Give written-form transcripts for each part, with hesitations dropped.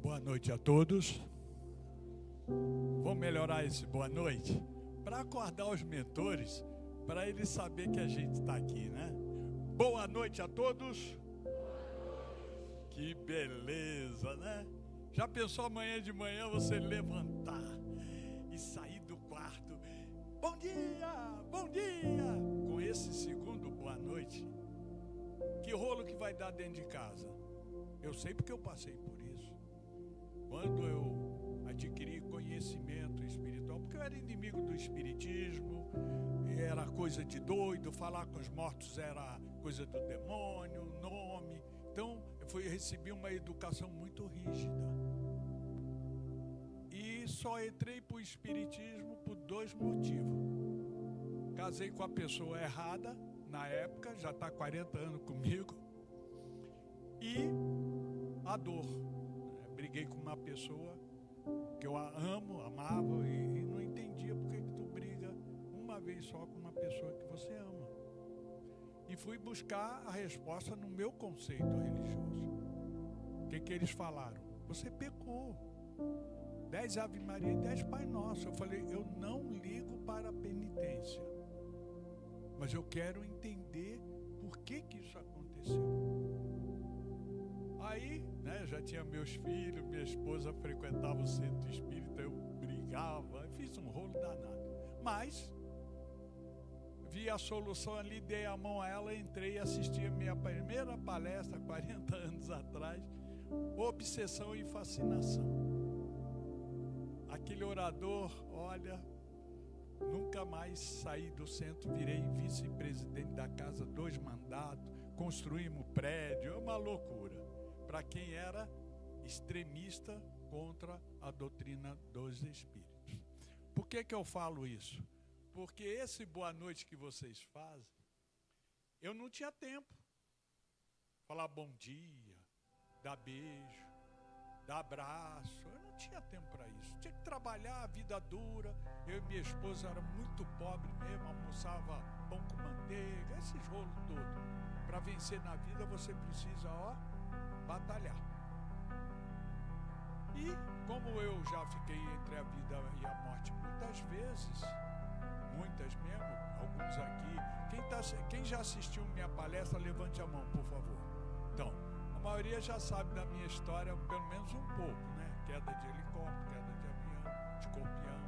Boa noite a todos. Vamos melhorar esse boa noite para acordar os mentores, para eles saberem que a gente está aqui, né? Boa noite a todos. Que beleza, né? Já pensou amanhã de manhã você levantar e sair do quarto? Bom dia, bom dia! Com esse segundo boa noite, que rolo que vai dar dentro de casa? Eu sei porque eu passei por isso. Quando eu adquiri conhecimento espiritual, porque eu era inimigo do espiritismo, era coisa de doido, falar com os mortos era coisa do demônio, nome. Então, eu recebi uma educação muito rígida. E só entrei para o espiritismo por 2 motivos. Casei com a pessoa errada, na época, já está 40 anos comigo. E a dor. Briguei com uma pessoa que eu amava e não entendia por que tu briga uma vez só com uma pessoa que você ama. E fui buscar a resposta no meu conceito religioso. O que eles falaram? Você pecou. 10 Ave Maria e 10 Pai Nosso. Eu falei, eu não ligo para a penitência, mas eu quero entender por que isso aconteceu. Aí, né, já tinha meus filhos, minha esposa frequentava o centro espírita, eu brigava, fiz um rolo danado. Mas vi a solução ali, dei a mão a ela, entrei e assisti a minha primeira palestra, 40 anos atrás, Obsessão e Fascinação. Aquele orador, olha, nunca mais saí do centro, virei vice-presidente da casa, 2 mandatos, construímos prédio, é uma loucura. Para quem era extremista contra a doutrina dos espíritos. Por que eu falo isso? Porque esse boa noite que vocês fazem, eu não tinha tempo. Falar bom dia, dar beijo, dar abraço, eu não tinha tempo para isso. Tinha que trabalhar, a vida dura. Eu e minha esposa era muito pobre mesmo, almoçava pão com manteiga, esses rolos todos. Para vencer na vida você precisa, batalhar. E como eu já fiquei entre a vida e a morte muitas vezes, muitas mesmo, alguns aqui, quem já assistiu minha palestra, levante a mão, por favor. Então, a maioria já sabe da minha história, pelo menos um pouco, né? Queda de helicóptero, queda de avião, escorpião,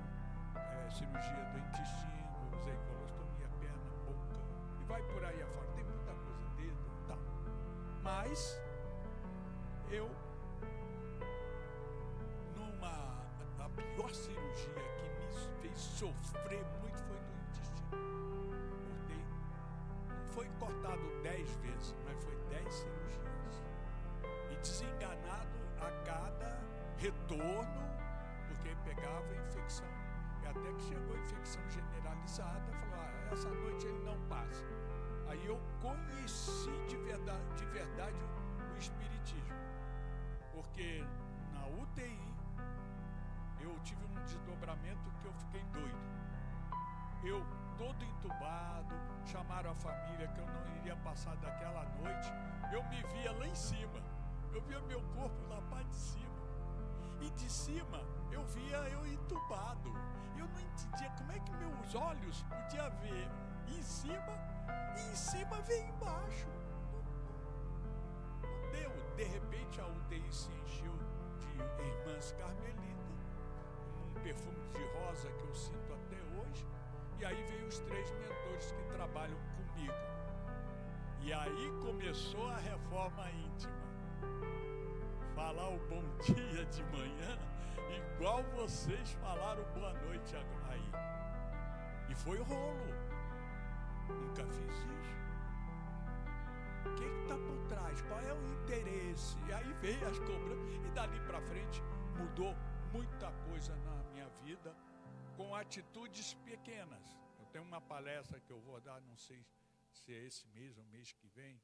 cirurgia do intestino, usei colostomia, perna, boca, e vai por aí afora, tem muita coisa, dedo e tal. Mas eu, a pior cirurgia que me fez sofrer muito foi no intestino. Não foi cortado 10 vezes, mas foi 10 cirurgias. E desenganado a cada retorno, porque pegava infecção. E até que chegou a infecção generalizada, falou, essa noite ele não passa. Aí eu conheci de verdade o espiritismo. Porque na UTI eu tive um desdobramento que eu fiquei doido. Eu todo entubado, chamaram a família que eu não iria passar daquela noite. Eu me via lá em cima. Eu via meu corpo na parte de cima. E de cima eu via eu entubado. Eu não entendia como é que meus olhos podiam ver em cima e em cima ver embaixo. De repente a UTI se encheu de irmãs carmelitas, um perfume de rosa que eu sinto até hoje, e aí veio os 3 mentores que trabalham comigo. E aí começou a reforma íntima. Falar o bom dia de manhã, igual vocês falaram boa noite aí. E foi rolo. Nunca fiz isso. O que está por trás? Qual é o interesse? E aí veio as cobranças. E dali para frente mudou muita coisa na minha vida com atitudes pequenas. Eu tenho uma palestra que eu vou dar, não sei se é esse mês ou mês que vem,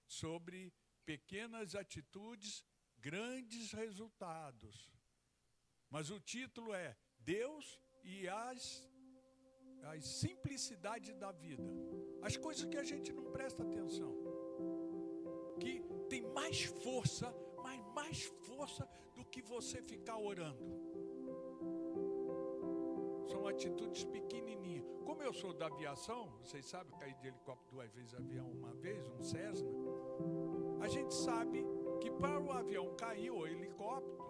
sobre pequenas atitudes, grandes resultados. Mas o título é Deus e as simplicidades da vida. As coisas que a gente não presta atenção. Que tem mais força, mas mais força do que você ficar orando. São atitudes pequenininhas. Como eu sou da aviação, vocês sabem, caí de helicóptero 2 vezes, avião uma vez, um Cessna. A gente sabe que para o avião cair, ou helicóptero,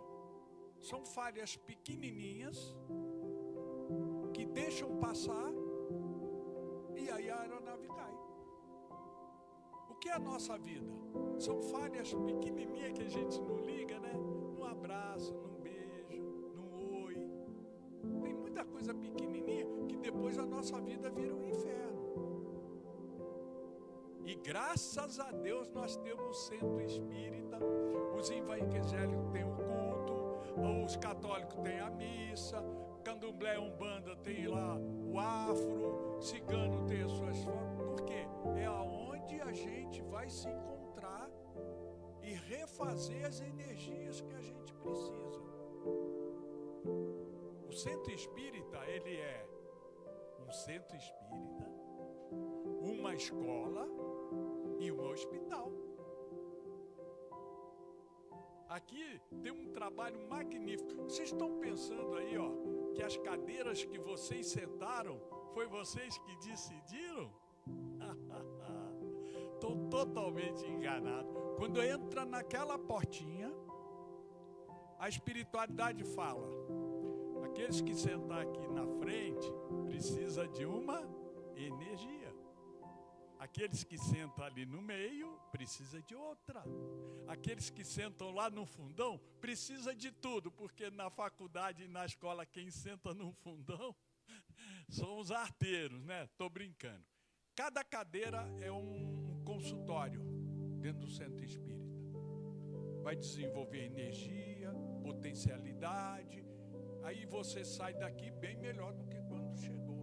são falhas pequenininhas que deixam passar e aí a aeronave cai. O que é a nossa vida? São falhas pequenininhas que a gente não liga, né? Num abraço, num beijo, num oi. Tem muita coisa pequenininha que depois a nossa vida vira um inferno. E graças a Deus nós temos o centro espírita, os evangélicos têm o culto, os católicos têm a missa, candomblé, umbanda tem lá o afro, cigano tem as suas formas. Por quê? É aonde a gente vai se encontrar e refazer as energias que a gente precisa. O centro espírita, ele é um centro espírita, uma escola e um hospital. Aqui tem um trabalho magnífico. Vocês estão pensando aí, ó, que as cadeiras que vocês sentaram, foi vocês que decidiram? Estou totalmente enganado. Quando entra naquela portinha, a espiritualidade fala: aqueles que sentar aqui na frente precisa de uma energia. Aqueles que sentam ali no meio precisa de outra. Aqueles que sentam lá no fundão precisa de tudo, porque na faculdade e na escola quem senta no fundão são os arteiros, né? Estou brincando. Cada cadeira é um consultório dentro do centro espírita. Vai desenvolver energia, potencialidade. Aí você sai daqui bem melhor do que quando chegou.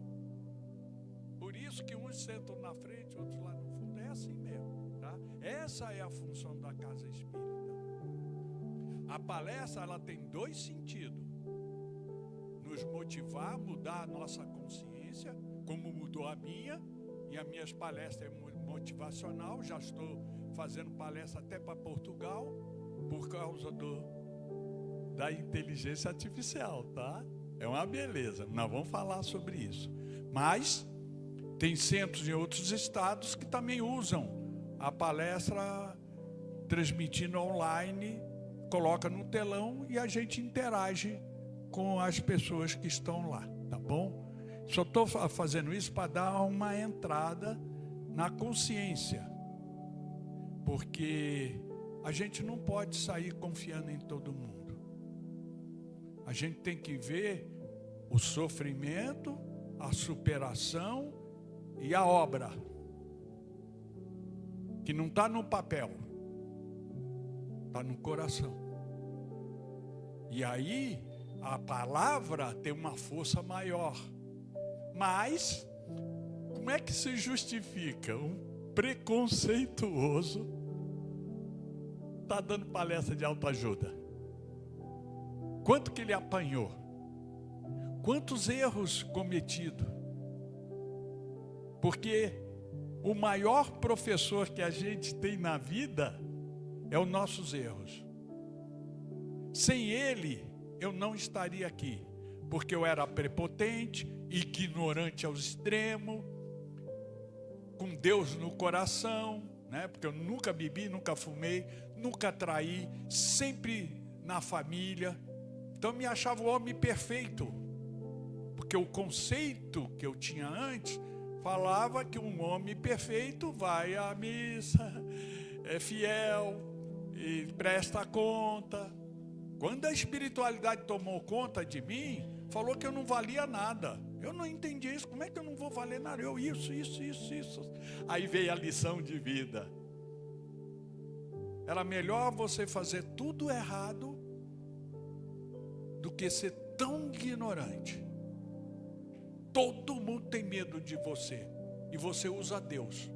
Por isso que uns sentam na frente, outros lá no fundo. É assim mesmo, tá? Essa é a função da casa espírita. A palestra, ela tem 2 sentidos: nos motivar, mudar a nossa consciência, como mudou a minha, e as minhas palestras é motivacional. Já estou fazendo palestra até para Portugal, por causa da inteligência artificial, tá? É uma beleza, nós vamos falar sobre isso. Mas tem centros em outros estados que também usam a palestra transmitindo online, coloca no telão e a gente interage com as pessoas que estão lá, tá bom? Só estou fazendo isso para dar uma entrada na consciência, porque a gente não pode sair confiando em todo mundo. A gente tem que ver o sofrimento, a superação e a obra, que não está no papel, está no coração. E aí a palavra tem uma força maior. Mas como é que se justifica um preconceituoso está dando palestra de autoajuda? Quanto que ele apanhou? Quantos erros cometidos? Porque o maior professor que a gente tem na vida é os nossos erros. Sem ele, eu não estaria aqui, porque eu era prepotente, ignorante ao extremo, com Deus no coração, né? Porque eu nunca bebi, nunca fumei, nunca traí, sempre na família. Então eu me achava o homem perfeito, porque o conceito que eu tinha antes falava que um homem perfeito vai à missa, é fiel, e presta conta. Quando a espiritualidade tomou conta de mim, falou que eu não valia nada. Eu não entendi isso. Como é que eu não vou valer nada? Eu isso. Aí veio a lição de vida. Era melhor você fazer tudo errado do que ser tão ignorante. Todo mundo tem medo de você e você usa Deus.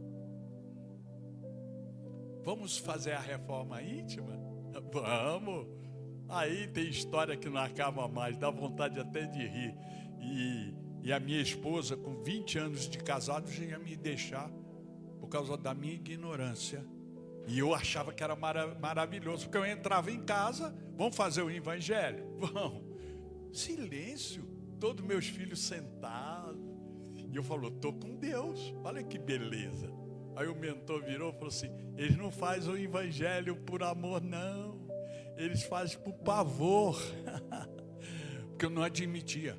Vamos fazer a reforma íntima? Vamos! Aí tem história que não acaba mais, dá vontade até de rir. E a minha esposa, com 20 anos de casado, já ia me deixar por causa da minha ignorância E eu achava que era maravilhoso, porque eu entrava em casa, vamos fazer o evangelho? Vamos. Silêncio, todos meus filhos sentados. E eu falo, estou com Deus, olha que beleza. Aí o mentor virou e falou assim, eles não fazem o evangelho por amor, não. Eles fazem por pavor. Porque eu não admitia.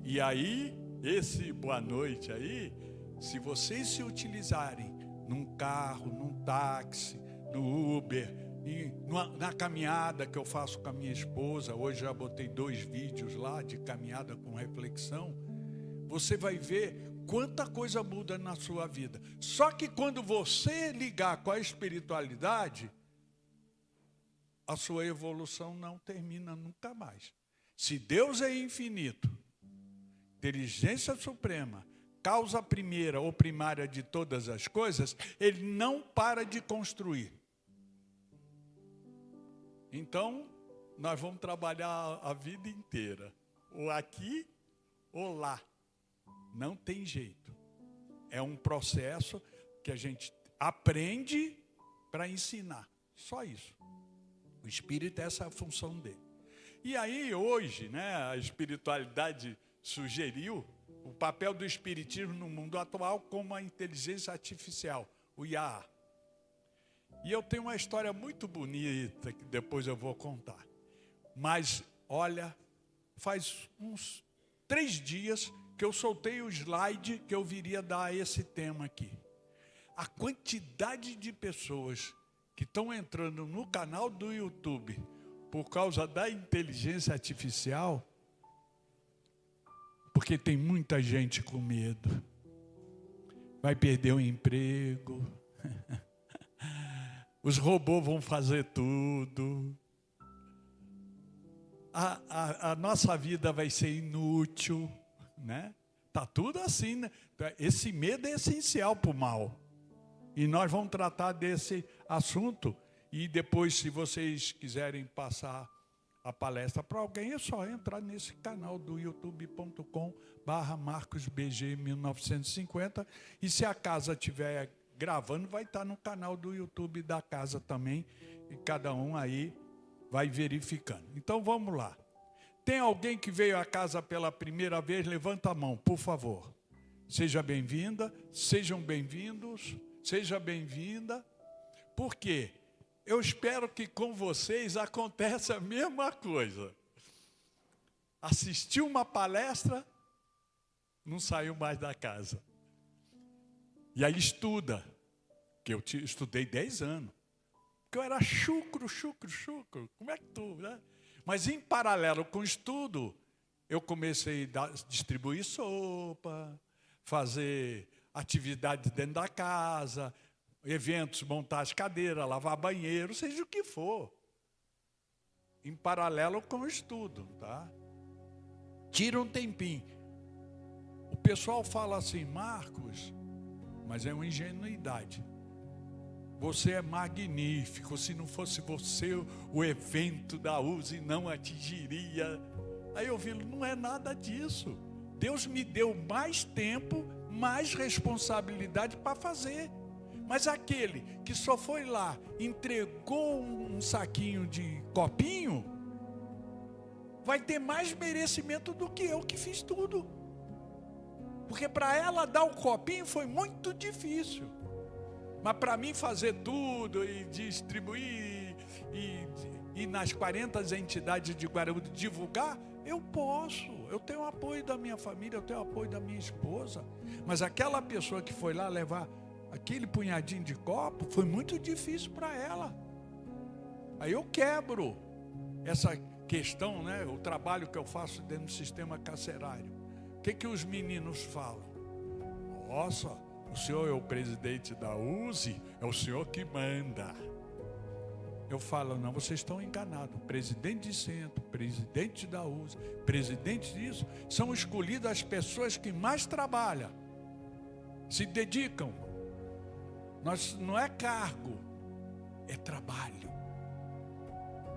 E aí, esse boa noite aí, se vocês se utilizarem num carro, num táxi, no Uber, na caminhada que eu faço com a minha esposa, hoje já botei 2 vídeos lá de caminhada com reflexão, você vai ver quanta coisa muda na sua vida. Só que quando você ligar com a espiritualidade, a sua evolução não termina nunca mais. Se Deus é infinito, inteligência suprema, causa primeira ou primária de todas as coisas, Ele não para de construir. Então, nós vamos trabalhar a vida inteira, ou aqui ou lá. Não tem jeito. É um processo que a gente aprende para ensinar. Só isso. O Espírito é essa a função dele. E aí, hoje, a espiritualidade sugeriu o papel do Espiritismo no mundo atual como a inteligência artificial, o IA. E eu tenho uma história muito bonita que depois eu vou contar. Mas, olha, faz uns 3 dias que eu soltei o slide que eu viria dar a esse tema aqui. A quantidade de pessoas que estão entrando no canal do YouTube por causa da inteligência artificial, porque tem muita gente com medo. Vai perder o emprego. Os robôs vão fazer tudo. A nossa vida vai ser inútil, né? Tá tudo assim, né? Esse medo é essencial para o mal. E nós vamos tratar desse assunto. E depois, se vocês quiserem passar a palestra para alguém, é só entrar nesse canal do youtube.com/marcosbg1950. E se a casa estiver gravando, vai estar no canal do YouTube da casa também. E cada um aí vai verificando. Então, vamos lá. Tem alguém que veio à casa pela primeira vez? Levanta a mão, por favor. Seja bem-vinda, sejam bem-vindos, seja bem-vinda. Por quê? Eu espero que com vocês aconteça a mesma coisa. Assistiu uma palestra, não saiu mais da casa. E aí estuda, que eu estudei 10 anos. Porque eu era chucro. Como é que tu, né? Mas em paralelo com o estudo, eu comecei a distribuir sopa, fazer atividades dentro da casa, eventos, montar as cadeiras, lavar banheiro, seja o que for. Em paralelo com o estudo, tá? Tira um tempinho. O pessoal fala assim, Marcos, mas é uma ingenuidade. Você é magnífico, se não fosse você, o evento da USE não atingiria. Aí eu vi, não é nada disso. Deus me deu mais tempo, mais responsabilidade para fazer. Mas aquele que só foi lá, entregou um saquinho de copinho, vai ter mais merecimento do que eu que fiz tudo. Porque para ela dar o copinho foi muito difícil. Mas para mim fazer tudo e distribuir e nas 40 entidades de Guaraúna divulgar, eu posso. Eu tenho o apoio da minha família, eu tenho o apoio da minha esposa. Mas aquela pessoa que foi lá levar aquele punhadinho de copo, foi muito difícil para ela. Aí eu quebro essa questão, né? O trabalho que eu faço dentro do sistema carcerário. O que os meninos falam? Nossa, o senhor é o presidente da USE, é o senhor que manda. Eu falo, não, vocês estão enganados. Presidente de centro, presidente da USE, presidente disso, são escolhidas as pessoas que mais trabalham, se dedicam. Não é cargo, é trabalho.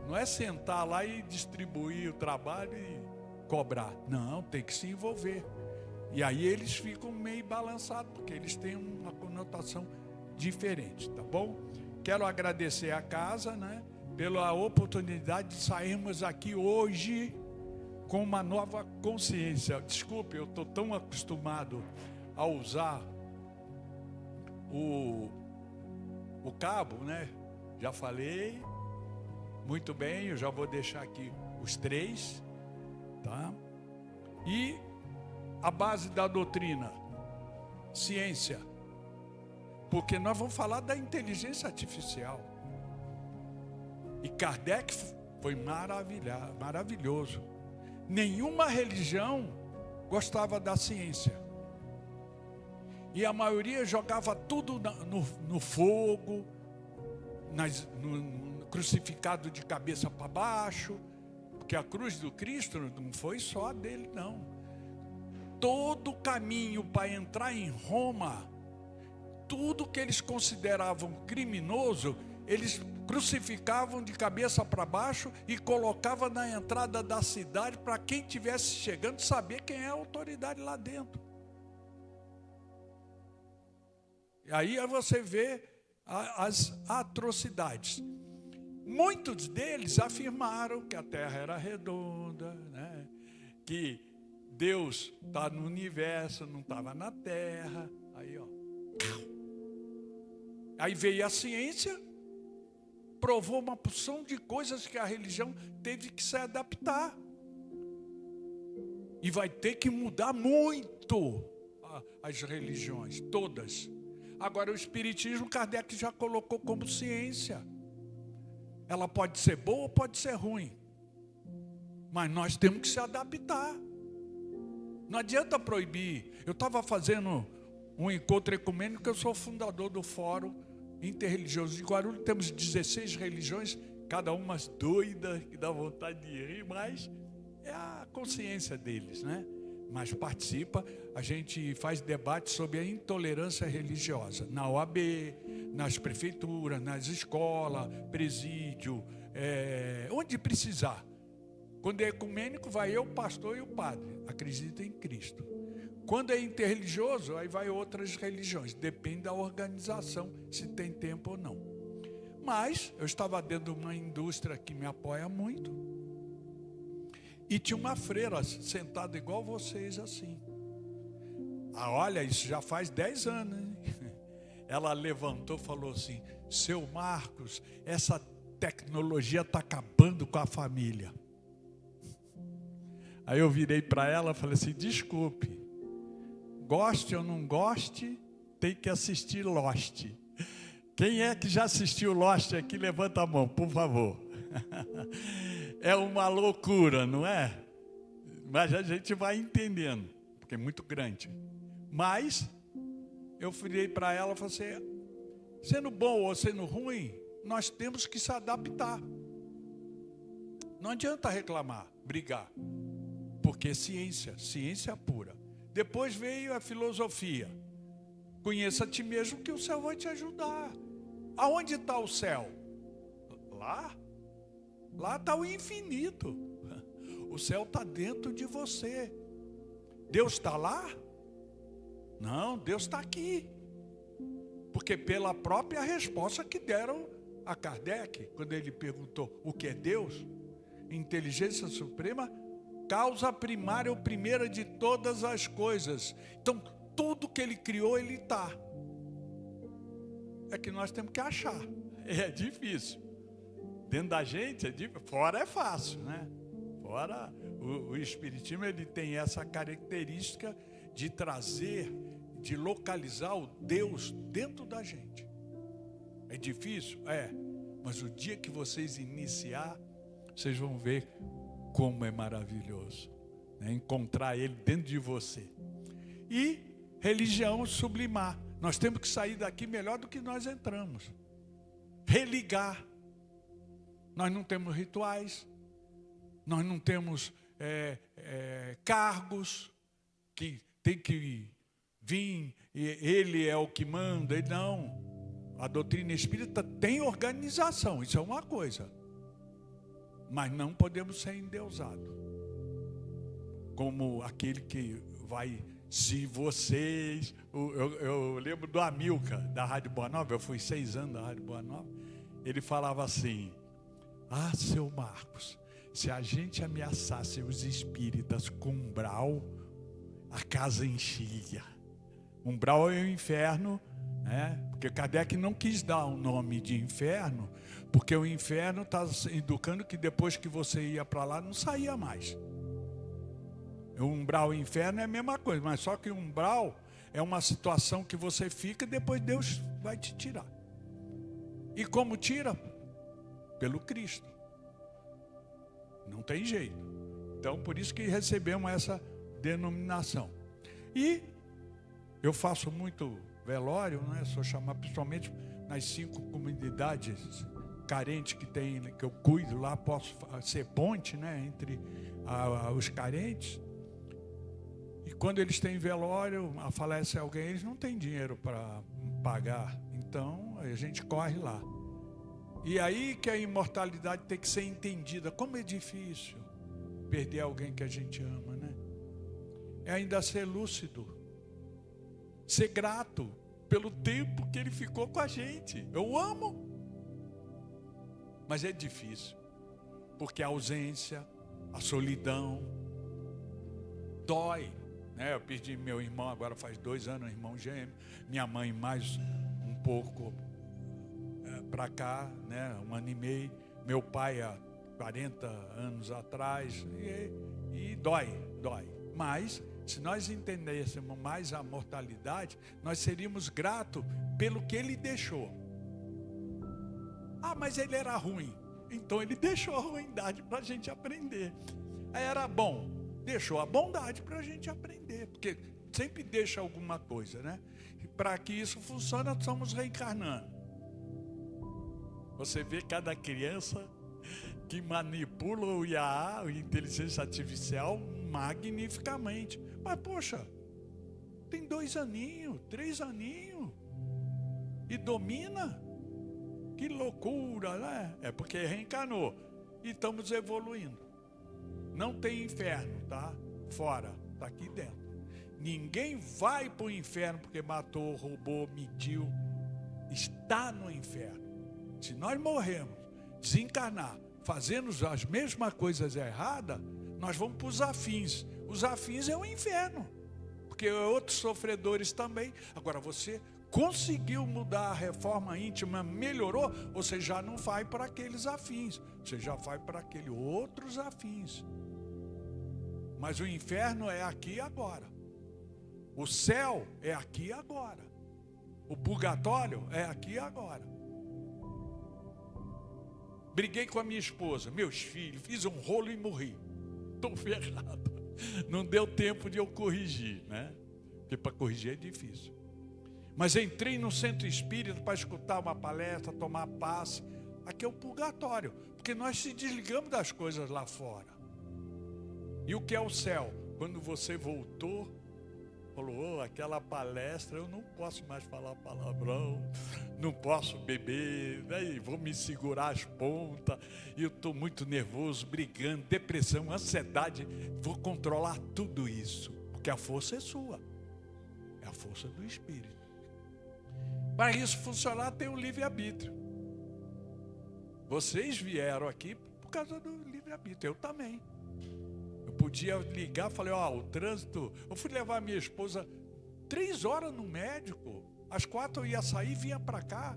Não é sentar lá e distribuir o trabalho e cobrar. Não, tem que se envolver. E aí eles ficam meio balançados, porque eles têm uma conotação diferente, tá bom? Quero agradecer a casa, né, pela oportunidade de sairmos aqui hoje com uma nova consciência. Desculpe, eu estou tão acostumado a usar o cabo, né? Já falei, muito bem, eu já vou deixar aqui os 3, tá? E a base da doutrina, ciência, porque nós vamos falar da inteligência artificial. E Kardec foi maravilhoso. Nenhuma religião gostava da ciência. E a maioria jogava tudo no fogo, no crucificado de cabeça para baixo, porque a cruz do Cristo não foi só a dele, não. Todo o caminho para entrar em Roma, tudo que eles consideravam criminoso, eles crucificavam de cabeça para baixo e colocavam na entrada da cidade para quem estivesse chegando saber quem é a autoridade lá dentro. E aí você vê as atrocidades. Muitos deles afirmaram que a terra era redonda, né? Que Deus está no universo, não estava na terra. Aí veio a ciência, provou uma porção de coisas que a religião teve que se adaptar. E vai ter que mudar muito as religiões, todas. Agora o Espiritismo, Kardec já colocou como ciência. Ela pode ser boa ou pode ser ruim. Mas nós temos que se adaptar. Não adianta proibir. Eu estava fazendo um encontro ecumênico, eu sou fundador do Fórum Interreligioso de Guarulhos. Temos 16 religiões, cada uma doida, que dá vontade de rir, mas é a consciência deles, né? Mas participa, a gente faz debate sobre a intolerância religiosa, na OAB, nas prefeituras, nas escolas, presídio, onde precisar. Quando é ecumênico, vai eu, o pastor e o padre, acredita em Cristo. Quando é interreligioso, aí vai outras religiões, depende da organização, se tem tempo ou não. Mas eu estava dentro de uma indústria que me apoia muito, e tinha uma freira sentada igual vocês assim. Olha, isso já faz 10 anos, hein? Ela levantou e falou assim: seu Marcos, essa tecnologia está acabando com a família. Aí eu virei para ela e falei assim: desculpe, goste ou não goste, tem que assistir Lost. Quem é que já assistiu Lost aqui? Levanta a mão, por favor. É uma loucura, não é? Mas a gente vai entendendo, porque é muito grande. Mas eu virei para ela e falei assim: sendo bom ou sendo ruim, nós temos que se adaptar. Não adianta reclamar, brigar, porque é ciência, ciência pura. Depois veio a filosofia. Conheça a ti mesmo que o céu vai te ajudar. Aonde está o céu? Lá? Lá está o infinito. O céu está dentro de você. Deus está lá? Não, Deus está aqui. Porque pela própria resposta que deram a Kardec, quando ele perguntou o que é Deus, inteligência suprema, causa primária ou primeira de todas as coisas. Então, tudo que ele criou, ele está. É que nós temos que achar. É difícil. Dentro da gente, fora é fácil, né? Fora, o Espiritismo, ele tem essa característica de trazer, de localizar o Deus dentro da gente. É difícil? É. Mas o dia que vocês iniciar, vocês vão ver como é maravilhoso, né? Encontrar ele dentro de você. E religião sublimar. Nós temos que sair daqui melhor do que nós entramos. Religar. Nós não temos rituais, nós não temos cargos que tem que vir, e ele é o que manda. E não, a doutrina espírita tem organização, isso é uma coisa, mas não podemos ser endeusados como aquele que vai Se vocês... Eu lembro do Amilcar, da Rádio Boa Nova, eu fui 6 anos da Rádio Boa Nova, ele falava assim: ah, seu Marcos, se a gente ameaçasse os espíritas com umbral, a casa enchia. Umbral é o inferno, né? Porque Kardec não quis dar o nome de inferno, porque o inferno está educando que depois que você ia para lá, não saía mais. O umbral e o inferno é a mesma coisa, mas só que o umbral é uma situação que você fica e depois Deus vai te tirar. E como tira? Pelo Cristo. Não tem jeito. Então, por isso que recebemos essa denominação. E eu faço muito velório, né? Sou chamado principalmente nas 5 comunidades carentes que tem, que eu cuido lá, posso ser ponte, né, entre os carentes. E quando eles têm velório, falece alguém, eles não têm dinheiro para pagar. Então, a gente corre lá. E aí que a imortalidade tem que ser entendida. Como é difícil perder alguém que a gente ama, né? É ainda ser lúcido. Ser grato pelo tempo que ele ficou com a gente. Eu amo. Mas é difícil. Porque a ausência, a solidão, dói. Eu perdi meu irmão, agora faz 2 anos, irmão gêmeo. Minha mãe mais um pouco para cá, né? 1 ano e meio. Meu pai há 40 anos atrás. E dói. Mas, se nós entendêssemos mais a mortalidade, nós seríamos gratos pelo que ele deixou. Ah, mas ele era ruim. Então ele deixou a ruindade para a gente aprender. Era bom. Deixou a bondade para a gente aprender, porque sempre deixa alguma coisa, né? E para que isso funcione, nós estamos reencarnando. Você vê cada criança que manipula o IA, a inteligência artificial, magnificamente. Mas, poxa, tem 2 aninhos, 3 aninhos, e domina? Que loucura, né? É porque reencarnou e estamos evoluindo. Não tem inferno, tá? Fora, tá aqui dentro. Ninguém vai para o inferno porque matou, roubou, mentiu. Está no inferno. Se nós morrermos, desencarnar, fazendo as mesmas coisas erradas, nós vamos para os afins. Os afins é o inferno, porque outros sofredores também. Agora, você conseguiu mudar a reforma íntima, melhorou, você já não vai para aqueles afins, você já vai para aqueles outros afins. Mas o inferno é aqui e agora. O céu é aqui e agora. O purgatório é aqui e agora. Briguei com a minha esposa, meus filhos, fiz um rolo e morri. Estou ferrado. Não deu tempo de eu corrigir, né? Porque para corrigir é difícil. Mas entrei no centro espírita para escutar uma palestra, tomar passe. Aqui é o purgatório, porque nós se desligamos das coisas lá fora. E o que é o céu? Quando você voltou, falou, aquela palestra, eu não posso mais falar palavrão, não posso beber, né? Vou me segurar as pontas, e eu estou muito nervoso, brigando, depressão, ansiedade, vou controlar tudo isso, porque a força é sua, é a força do Espírito. Para isso funcionar, tem o livre-arbítrio. Vocês vieram aqui por causa do livre-arbítrio, eu também. Eu podia ligar, falei, o trânsito... Eu fui levar minha esposa 3 horas no médico. Às 4 eu ia sair e vinha para cá.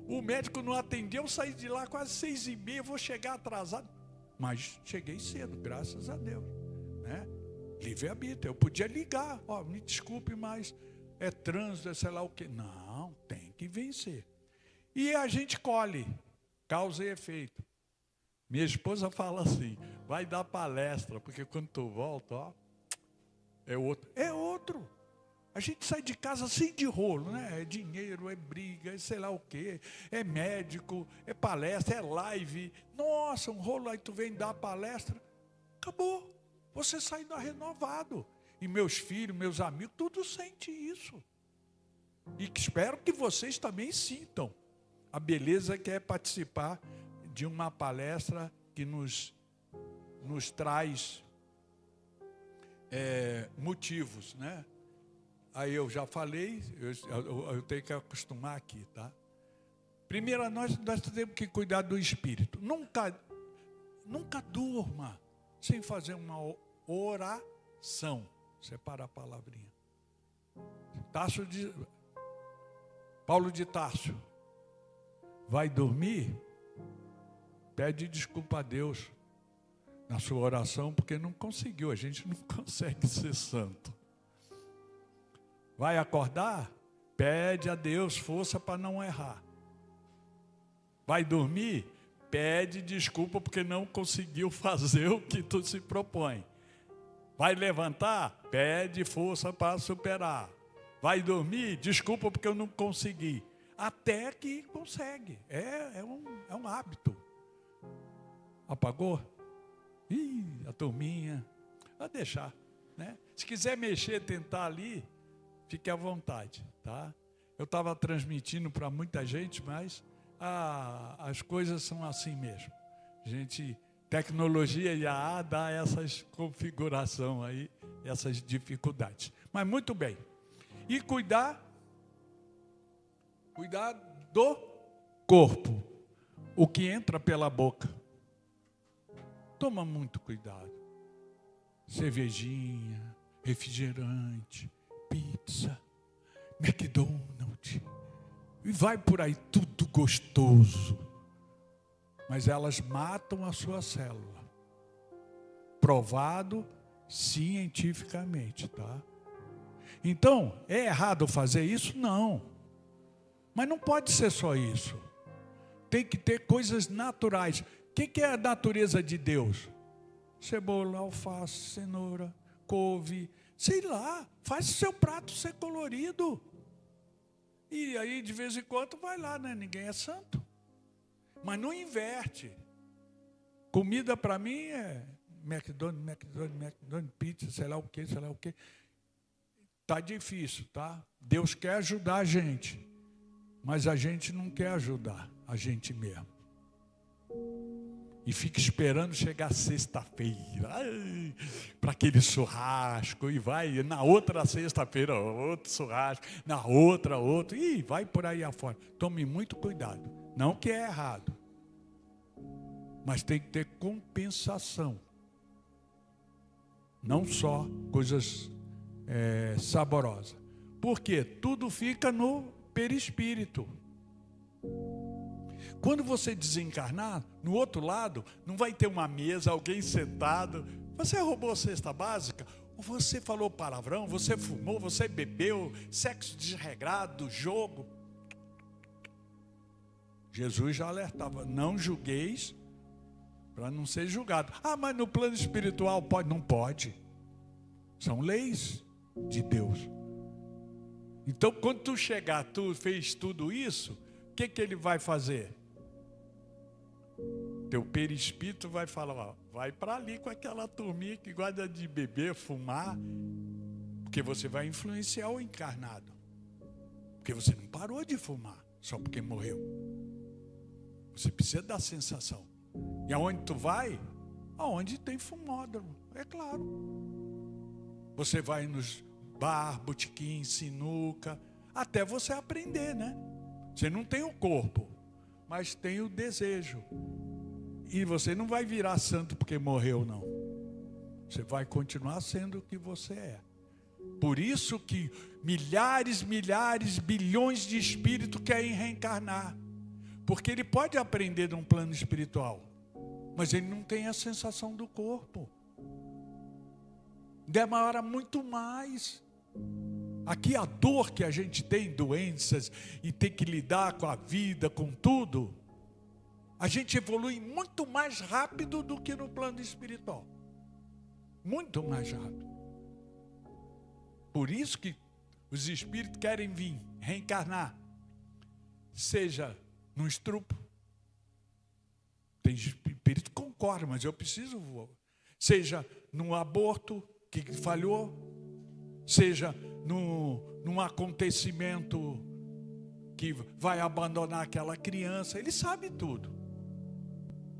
O médico não atendeu, eu saí de lá quase 6h30, vou chegar atrasado. Mas cheguei cedo, graças a Deus. Né? Livre-arbítrio. Eu podia ligar, me desculpe, mas é trânsito, é sei lá o quê. Não, tem que vencer. E a gente colhe, causa e efeito. Minha esposa fala assim, vai dar palestra, porque quando tu volta, é outro. É outro. A gente sai de casa assim de rolo, né? É dinheiro, é briga, é sei lá o quê, é médico, é palestra, é live. Nossa, um rolo, aí tu vem dar palestra. Acabou. Você sai renovado. E meus filhos, meus amigos, tudo sente isso. E espero que vocês também sintam a beleza que é participar de uma palestra que nos traz motivos, né? Aí eu já falei, eu tenho que acostumar aqui, tá? Primeiro, nós temos que cuidar do espírito. Nunca durma sem fazer uma oração. Separa a palavrinha. Paulo de Tarso. Vai dormir? Pede desculpa a Deus na sua oração, porque não conseguiu. A gente não consegue ser santo. Vai acordar? Pede a Deus força para não errar. Vai dormir? Pede desculpa porque não conseguiu fazer o que tu se propõe. Vai levantar? Pede força para superar. Vai dormir? Desculpa porque eu não consegui. Até que consegue. É um hábito. Apagou? Ih, a turminha. Vai deixar, né? Se quiser mexer, tentar ali, fique à vontade, tá? Eu estava transmitindo para muita gente, mas as coisas são assim mesmo. Tecnologia e a dá essas configuração aí, essas dificuldades. Mas muito bem. E cuidar do corpo. O que entra pela boca. Toma muito cuidado. Cervejinha, refrigerante, pizza, McDonald's. E vai por aí tudo gostoso. Mas elas matam a sua célula. Provado cientificamente, tá? Então, é errado fazer isso? Não. Mas não pode ser só isso. Tem que ter coisas naturais. O que é a natureza de Deus? Cebola, alface, cenoura, couve, sei lá. Faz o seu prato ser colorido. E aí, de vez em quando, vai lá, né? Ninguém é santo. Mas não inverte. Comida para mim é McDonald's, pizza, sei lá o quê. Está difícil, tá? Deus quer ajudar a gente. Mas a gente não quer ajudar a gente mesmo. E fica esperando chegar sexta-feira. Para aquele churrasco. E vai na outra sexta-feira, outro churrasco. Na outra, outro. E vai por aí afora. Tome muito cuidado. Não que é errado. Mas tem que ter compensação. Não só coisas saborosas. Porque tudo fica no perispírito. Quando você desencarnar, no outro lado, não vai ter uma mesa, alguém sentado. Você roubou a cesta básica? Ou você falou palavrão? Você fumou? Você bebeu? Sexo desregrado? Jogo? Jesus já alertava, não julgueis para não ser julgado. Ah, mas no plano espiritual pode? Não pode. São leis de Deus. Então, quando tu chegar, tu fez tudo isso, o que ele vai fazer? Teu perispírito vai falar, ó, vai para ali com aquela turminha que gosta de beber, fumar, porque você vai influenciar o encarnado. Porque você não parou de fumar só porque morreu. Você precisa da sensação. E aonde tu vai? Aonde tem fumódromo, é claro. Você vai nos bar, botequim, sinuca, até você aprender, né? Você não tem o corpo, mas tem o desejo. E você não vai virar santo porque morreu, não. Você vai continuar sendo o que você é. Por isso que milhares, bilhões de espíritos querem reencarnar. Porque ele pode aprender num plano espiritual, mas ele não tem a sensação do corpo. Demora muito mais. Aqui a dor que a gente tem, doenças, e tem que lidar com a vida, com tudo, a gente evolui muito mais rápido do que no plano espiritual. Muito mais rápido. Por isso que os espíritos querem vir, reencarnar. Seja num estrupo. Tem espírito que concorda, mas eu preciso voar. Seja num aborto que falhou. Seja num acontecimento que vai abandonar aquela criança. Ele sabe tudo.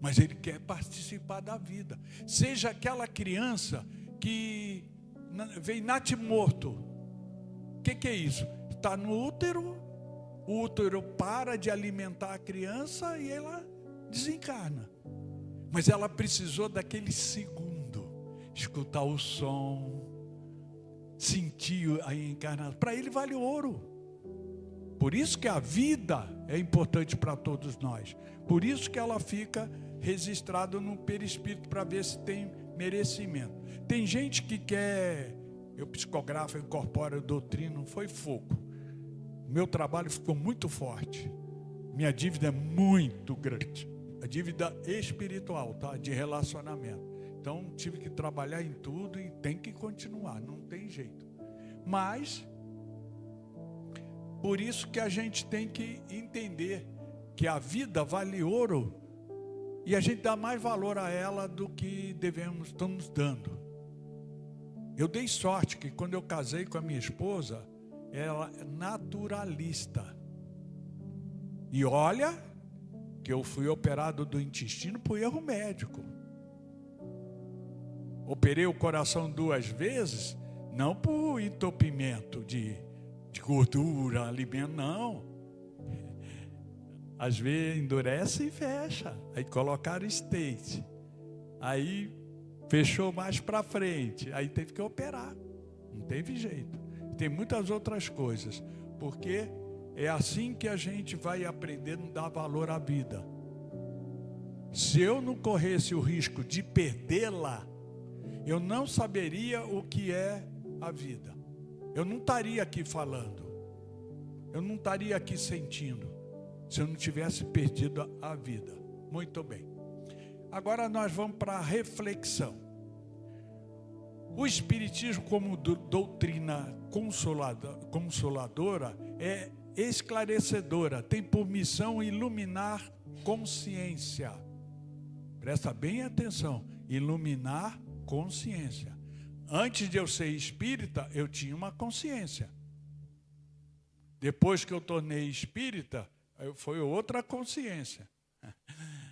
Mas ele quer participar da vida. Seja aquela criança que vem natimorto. O que é isso? Está no útero, o útero para de alimentar a criança e ela desencarna. Mas ela precisou daquele segundo, escutar o som, sentir a encarnação. Para ele vale ouro. Por isso que a vida é importante para todos nós. Por isso que ela fica registrada no perispírito, para ver se tem merecimento. Tem gente que quer, eu psicografo, incorporo, doutrino, foi fogo. Meu trabalho ficou muito forte. Minha dívida é muito grande. A dívida espiritual, tá? De relacionamento. Então, tive que trabalhar em tudo e tem que continuar, não tem jeito. Mas, por isso que a gente tem que entender que a vida vale ouro e a gente dá mais valor a ela do que estamos dando. Eu dei sorte que quando eu casei com a minha esposa, ela é naturalista. E olha que eu fui operado do intestino por erro médico. Operei o coração 2 vezes, não por entupimento de gordura, alimento, não. Às vezes endurece e fecha. Aí colocaram state. Aí fechou mais para frente. Aí teve que operar. Não teve jeito. Tem muitas outras coisas. Porque é assim que a gente vai aprendendo a dar valor à vida. Se eu não corresse o risco de perdê-la, eu não saberia o que é a vida. Eu não estaria aqui falando. Eu não estaria aqui sentindo. Se eu não tivesse perdido a vida. Muito bem. Agora nós vamos para a reflexão. O Espiritismo, como doutrina consoladora, é esclarecedora. Tem por missão iluminar consciência. Presta bem atenção. Iluminar consciência. Antes de eu ser espírita, eu tinha uma consciência. Depois que eu tornei espírita, foi outra consciência.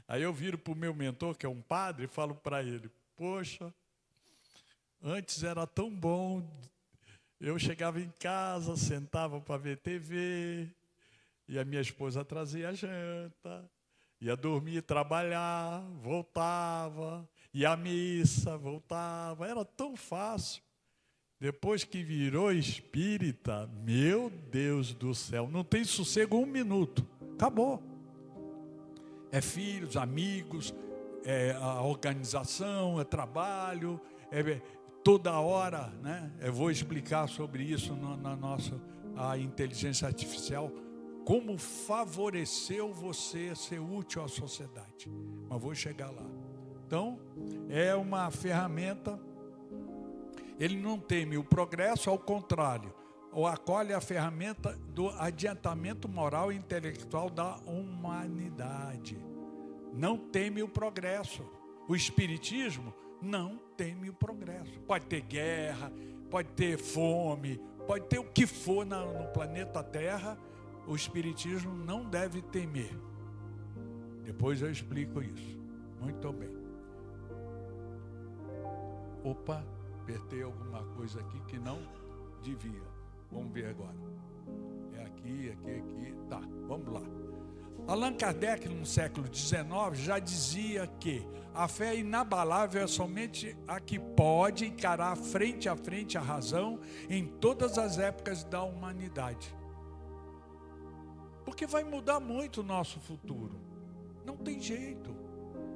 Aí eu viro para o meu mentor, que é um padre, e falo para ele: poxa, antes era tão bom. Eu chegava em casa, sentava para ver TV, e a minha esposa trazia a janta, ia dormir, trabalhar, voltava, ia à missa, voltava, era tão fácil. Depois que virou espírita, meu Deus do céu, não tem sossego 1 minuto, acabou. É filhos, amigos, é a organização, é trabalho, é toda hora, né? Eu vou explicar sobre isso na nossa a inteligência artificial, como favoreceu você ser útil à sociedade. Mas vou chegar lá. Então, é uma ferramenta. Ele não teme o progresso, ao contrário, ou acolhe a ferramenta do adiantamento moral e intelectual da humanidade. Não teme o progresso. O Espiritismo não teme o progresso. Pode ter guerra, pode ter fome, pode ter o que for no planeta Terra, o Espiritismo não deve temer. Depois eu explico isso. Muito bem. Opa, apertei alguma coisa aqui que não devia. Vamos ver agora. É aqui. Tá, vamos lá. Allan Kardec, no século XIX, já dizia que a fé inabalável é somente a que pode encarar frente a frente a razão em todas as épocas da humanidade. Porque vai mudar muito o nosso futuro. Não tem jeito.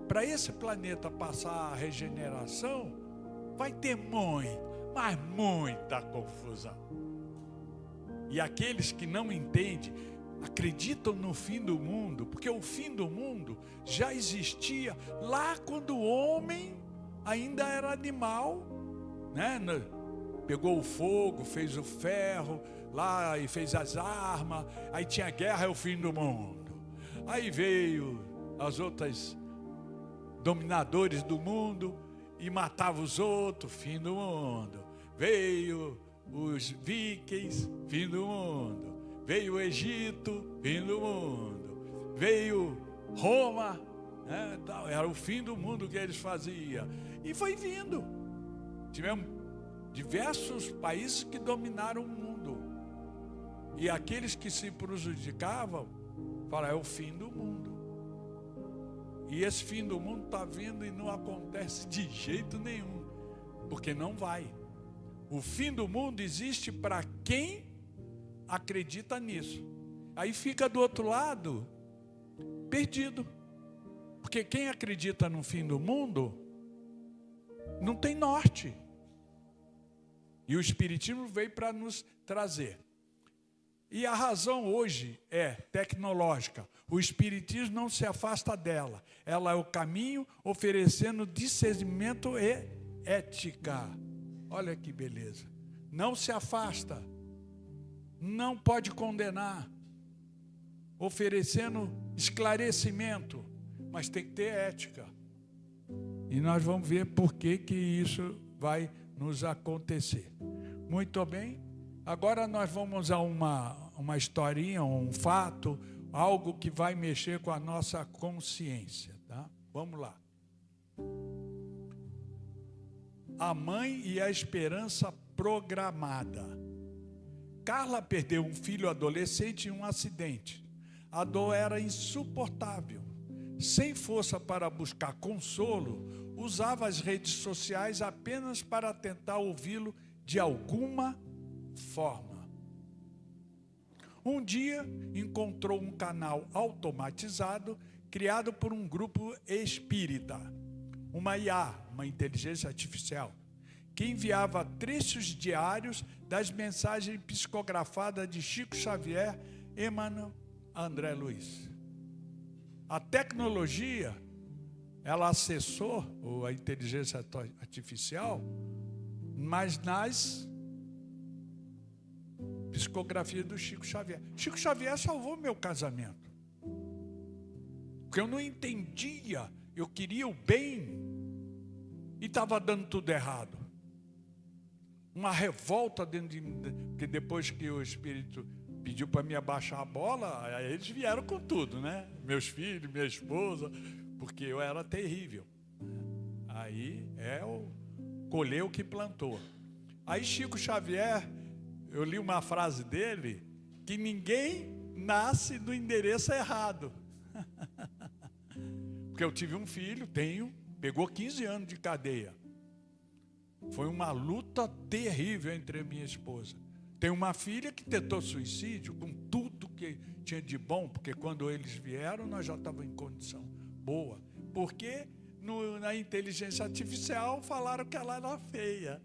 Para esse planeta passar a regeneração, vai ter mas muita confusão. E aqueles que não entendem, acreditam no fim do mundo, porque o fim do mundo já existia lá quando o homem ainda era animal, né? Pegou o fogo, fez o ferro lá e fez as armas, aí tinha guerra, é o fim do mundo. Aí veio as outras dominadores do mundo e matava os outros, fim do mundo. Veio os vikings, fim do mundo. Veio o Egito, fim do mundo. Veio Roma, né? Era o fim do mundo que eles faziam. E foi vindo. Tivemos diversos países que dominaram o mundo. E aqueles que se prejudicavam, falaram, é o fim do mundo. E esse fim do mundo está vindo e não acontece de jeito nenhum, porque não vai. O fim do mundo existe para quem acredita nisso. Aí fica do outro lado, perdido. Porque quem acredita no fim do mundo, não tem norte. E o Espiritismo veio para nos trazer. E a razão hoje é tecnológica. O Espiritismo não se afasta dela. Ela é o caminho, oferecendo discernimento e ética. Olha que beleza. Não se afasta. Não pode condenar. Oferecendo esclarecimento. Mas tem que ter ética. E nós vamos ver por que isso vai nos acontecer. Muito bem. Agora nós vamos a uma historinha, um fato, algo que vai mexer com a nossa consciência, tá? Vamos lá. A mãe e a esperança programada. Carla perdeu um filho adolescente em um acidente. A dor era insuportável. Sem força para buscar consolo, usava as redes sociais apenas para tentar ouvi-lo de alguma forma. Um dia, encontrou um canal automatizado criado por um grupo espírita, uma IA, uma inteligência artificial, que enviava trechos diários das mensagens psicografadas de Chico Xavier, Emmanuel, André Luiz. A tecnologia, ela acessou a inteligência artificial, mas nas psicografias do Chico Xavier. Chico Xavier salvou meu casamento. Porque eu não entendia, eu queria o bem e estava dando tudo errado. Uma revolta dentro de mim, porque depois que o Espírito pediu para me abaixar a bola, aí eles vieram com tudo, né? Meus filhos, minha esposa, porque eu era terrível. Aí colheu o que plantou. Aí Chico Xavier, eu li uma frase dele, que ninguém nasce do endereço errado. Porque eu tive um filho, pegou 15 anos de cadeia. Foi uma luta terrível entre a minha esposa. Tenho uma filha que tentou suicídio com tudo que tinha de bom, porque quando eles vieram, nós já estávamos em condição boa. Porque na inteligência artificial falaram que ela era feia.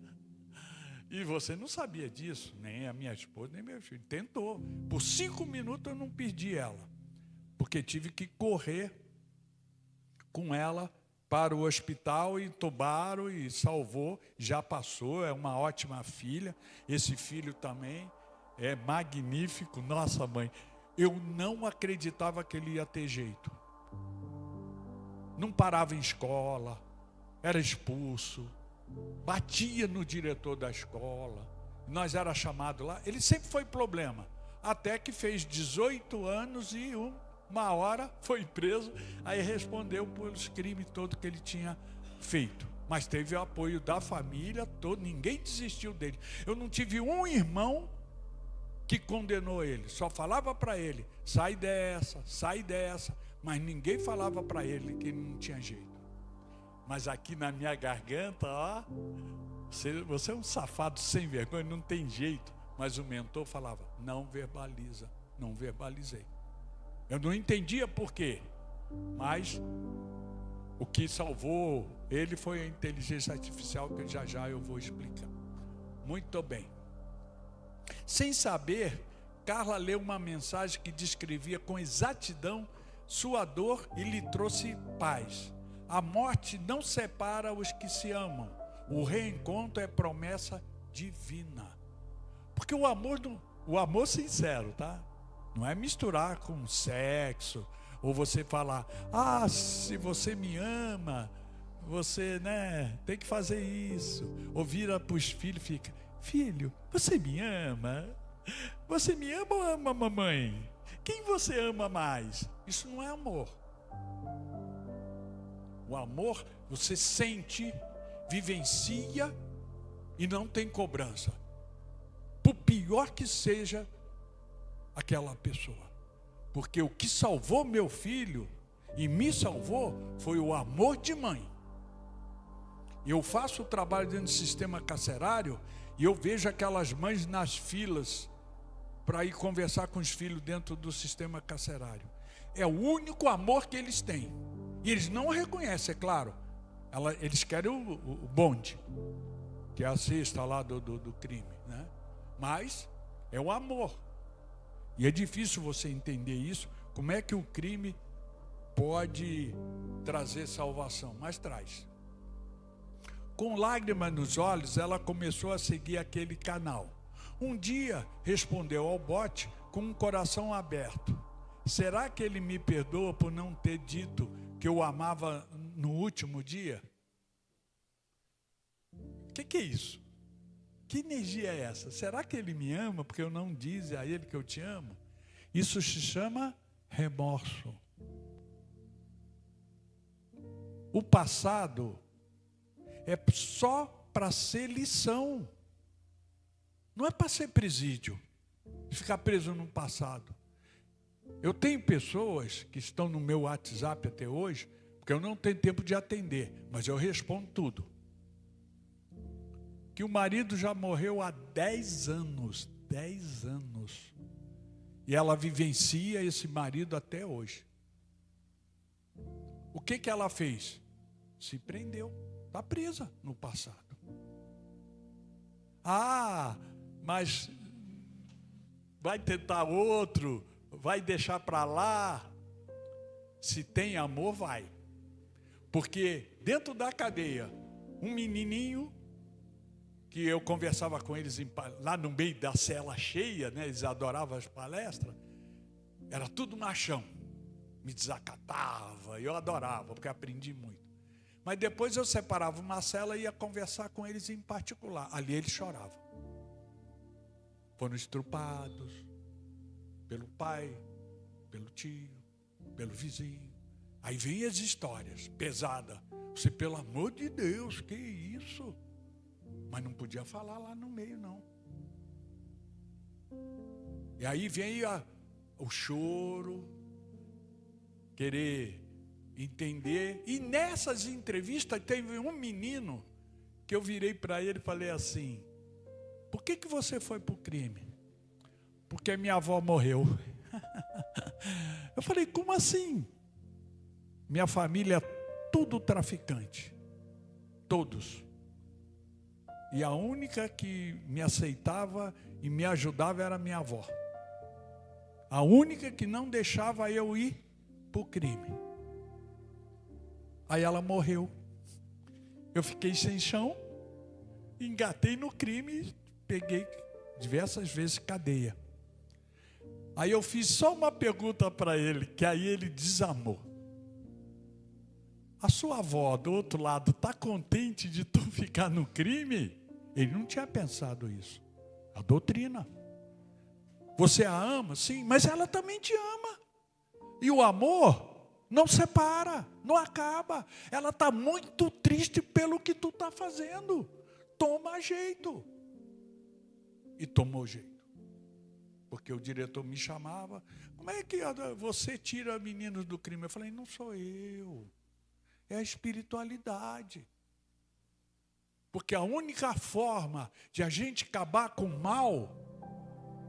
E você não sabia disso, nem a minha esposa, nem meu filho. Tentou. Por 5 minutos eu não perdi ela, porque tive que correr com ela para o hospital e entubaram e salvou, já passou, é uma ótima filha. Esse filho também é magnífico. Nossa, mãe, eu não acreditava que ele ia ter jeito. Não parava em escola, era expulso, batia no diretor da escola, nós era chamado lá, ele sempre foi problema, até que fez 18 anos e uma hora foi preso, aí respondeu pelos crimes todos que ele tinha feito. Mas teve o apoio da família toda, ninguém desistiu dele. Eu não tive um irmão que condenou ele, só falava para ele, sai dessa, mas ninguém falava para ele que ele não tinha jeito. Mas aqui na minha garganta, ó, você é um safado sem vergonha, não tem jeito. Mas o mentor falava, não verbaliza, não verbalizei. Eu não entendia por quê, mas o que salvou ele foi a inteligência artificial, que já eu vou explicar. Muito bem. Sem saber, Carla leu uma mensagem que descrevia com exatidão sua dor e lhe trouxe paz. A morte não separa os que se amam. O reencontro é promessa divina. Porque o amor sincero, tá? Não é misturar com sexo, ou você falar, se você me ama, você, tem que fazer isso. Ou vira para os filhos e fica, filho, você me ama? Você me ama ou ama a mamãe? Quem você ama mais? Isso não é amor. O amor você sente, vivencia e não tem cobrança, por pior que seja aquela pessoa. Porque o que salvou meu filho e me salvou foi o amor de mãe. Eu faço o trabalho dentro do sistema carcerário e eu vejo aquelas mães nas filas para ir conversar com os filhos dentro do sistema carcerário. É o único amor que eles têm. E eles não reconhecem, é claro. Eles querem o bonde, que é a cesta lá do crime, né? Mas é o amor. E é difícil você entender isso. Como é que o crime pode trazer salvação? Mas traz. Com lágrimas nos olhos, ela começou a seguir aquele canal. Um dia respondeu ao bote com um coração aberto. Será que ele me perdoa por não ter dito que eu amava no último dia? O que é isso? Que energia é essa? Será que ele me ama porque eu não disse a ele que eu te amo? Isso se chama remorso. O passado é só para ser lição. Não é para ser presídio, ficar preso no passado. Eu tenho pessoas que estão no meu WhatsApp até hoje, porque eu não tenho tempo de atender, mas eu respondo tudo. Que o marido já morreu há 10 anos. 10 anos. E ela vivencia esse marido até hoje. O que ela fez? Se prendeu. Está presa no passado. Ah, mas vai tentar outro, vai deixar para lá. Se tem amor, vai. Porque dentro da cadeia, um menininho, que eu conversava com eles lá no meio da cela cheia, né? Eles adoravam as palestras, era tudo machão, me desacatava, eu adorava, porque aprendi muito. Mas depois eu separava uma cela e ia conversar com eles em particular, ali eles choravam. Foram estrupados pelo pai, pelo tio, pelo vizinho. Aí vem as histórias pesadas. Você, pelo amor de Deus, que isso? Mas não podia falar lá no meio, não. E aí vem o choro, querer entender. E nessas entrevistas teve um menino que eu virei para ele e falei assim: por que você foi para o crime? Porque minha avó morreu. Eu falei, como assim? Minha família é tudo traficante. Todos. E a única que me aceitava e me ajudava era minha avó. A única que não deixava eu ir para o crime. Aí ela morreu. Eu fiquei sem chão, engatei no crime, peguei diversas vezes cadeia. Aí eu fiz só uma pergunta para ele, que aí ele desamou. A sua avó do outro lado está contente de tu ficar no crime? Ele não tinha pensado isso. A doutrina. Você a ama? Sim, mas ela também te ama. E o amor não separa, não acaba. Ela está muito triste pelo que tu está fazendo. Toma jeito. E tomou jeito. Porque o diretor me chamava. Como é que você tira meninos do crime? Eu falei, não sou eu. É a espiritualidade. Porque a única forma de a gente acabar com o mal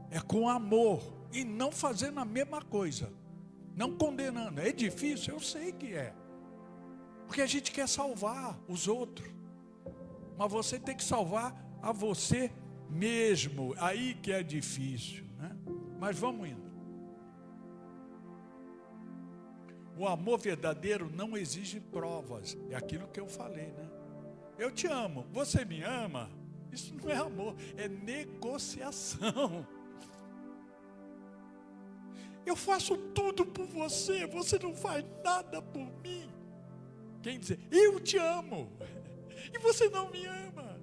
é com amor. E não fazendo a mesma coisa. Não condenando. É difícil? Eu sei que é. Porque a gente quer salvar os outros. Mas você tem que salvar a você mesmo. Aí que é difícil, né? Mas vamos indo. O amor verdadeiro não exige provas. É aquilo que eu falei, né? Eu te amo, você me ama? Isso não é amor, é negociação. Eu faço tudo por você, você não faz nada por mim. Quem diz, eu te amo, e você não me ama.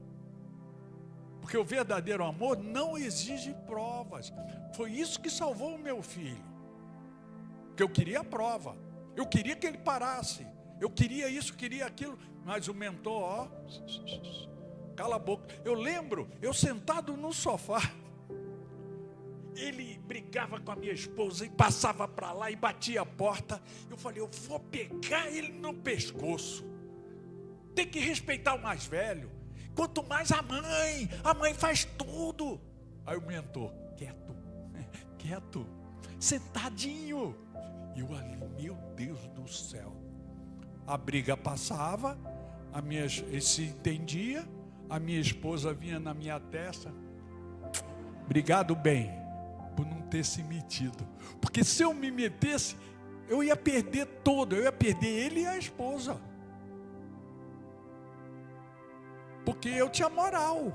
Porque o verdadeiro amor não exige provas. Foi isso que salvou o meu filho. Porque eu queria a prova. Eu queria que ele parasse. Eu queria isso, queria aquilo. Mas o mentor, cala a boca. Eu lembro, eu sentado no sofá, ele brigava com a minha esposa e passava para lá e batia a porta. Eu falei, eu vou pegar ele no pescoço. Tem que respeitar o mais velho. Quanto mais a mãe faz tudo. Aí o mentor, quieto, sentadinho. E eu ali, meu Deus do céu. A briga passava, ele se entendia, a minha esposa vinha na minha testa. Obrigado, bem, por não ter se metido. Porque se eu me metesse, eu ia perder todo, eu ia perder ele e a esposa. Porque eu tinha moral.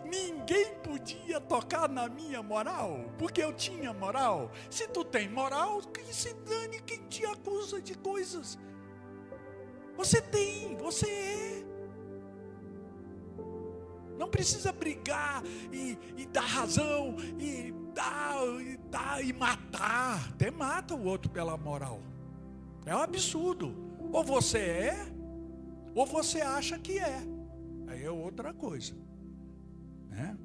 Ninguém podia tocar na minha moral, porque eu tinha moral. Se tu tem moral, que se dane quem te acusa de coisas. Você tem, você é. Não precisa brigar e dar razão, e matar. Até mata o outro pela moral. É um absurdo. Ou você é, ou você acha que é. Aí é outra coisa, né?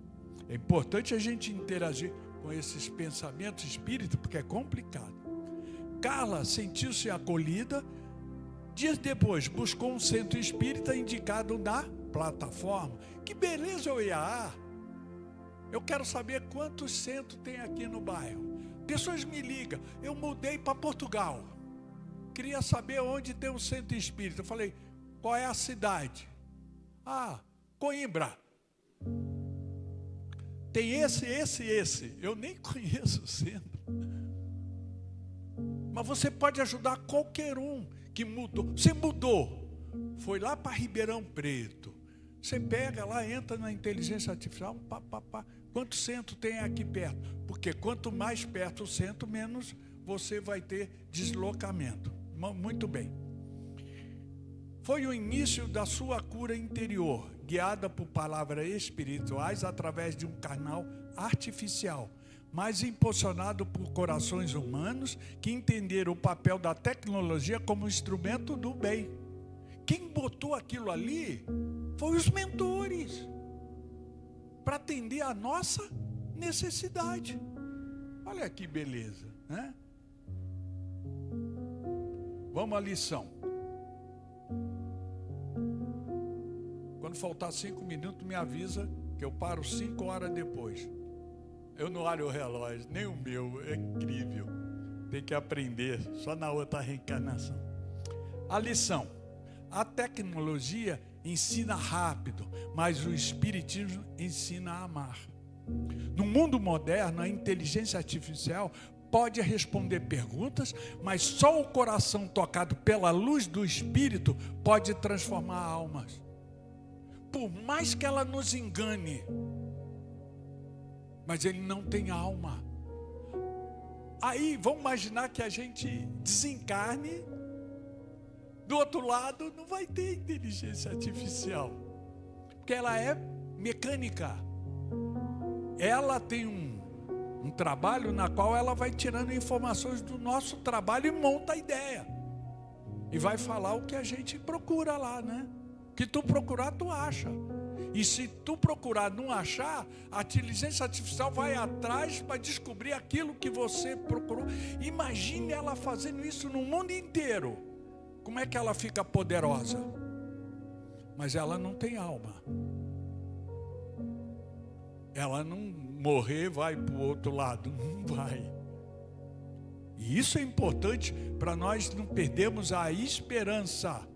É importante a gente interagir com esses pensamentos espíritas, porque é complicado. Carla sentiu-se acolhida. Dias depois, buscou um centro espírita indicado na plataforma. Que beleza, eu ia. Eu quero saber quantos centros tem aqui no bairro. Pessoas me ligam, eu mudei para Portugal. Queria saber onde tem um centro espírita. Eu falei, qual é a cidade? Coimbra. Tem esse. Eu nem conheço o centro. Mas você pode ajudar qualquer um que mudou. Você mudou, foi lá para Ribeirão Preto. Você pega lá, entra na inteligência artificial, quanto centro tem aqui perto? Porque quanto mais perto o centro, menos você vai ter deslocamento. Muito bem. Foi o início da sua cura interior, guiada por palavras espirituais através de um canal artificial, mas impulsionado por corações humanos que entenderam o papel da tecnologia como instrumento do bem. Quem botou aquilo ali foi os mentores, para atender a nossa necessidade. Olha que beleza, né? Vamos à lição. Quando faltar 5 minutos, me avisa que eu paro 5 horas depois. Eu não olho o relógio, nem o meu, é incrível. Tem que aprender, só na outra reencarnação. A lição. A tecnologia ensina rápido, mas o espiritismo ensina a amar. No mundo moderno, a inteligência artificial pode responder perguntas, mas só o coração tocado pela luz do espírito pode transformar almas. Por mais que ela nos engane, mas ele não tem alma. Aí, vamos imaginar que a gente desencarne, do outro lado não vai ter inteligência artificial, porque ela é mecânica. Ela tem um trabalho na qual ela vai tirando informações do nosso trabalho e monta a ideia. E vai falar o que a gente procura lá, né? O que tu procurar, tu acha. E se tu procurar não achar, a inteligência artificial vai atrás para descobrir aquilo que você procurou. Imagine ela fazendo isso no mundo inteiro. Como é que ela fica poderosa? Mas ela não tem alma. Ela não morrer, vai para o outro lado. Não vai. E isso é importante para nós não perdermos a esperança.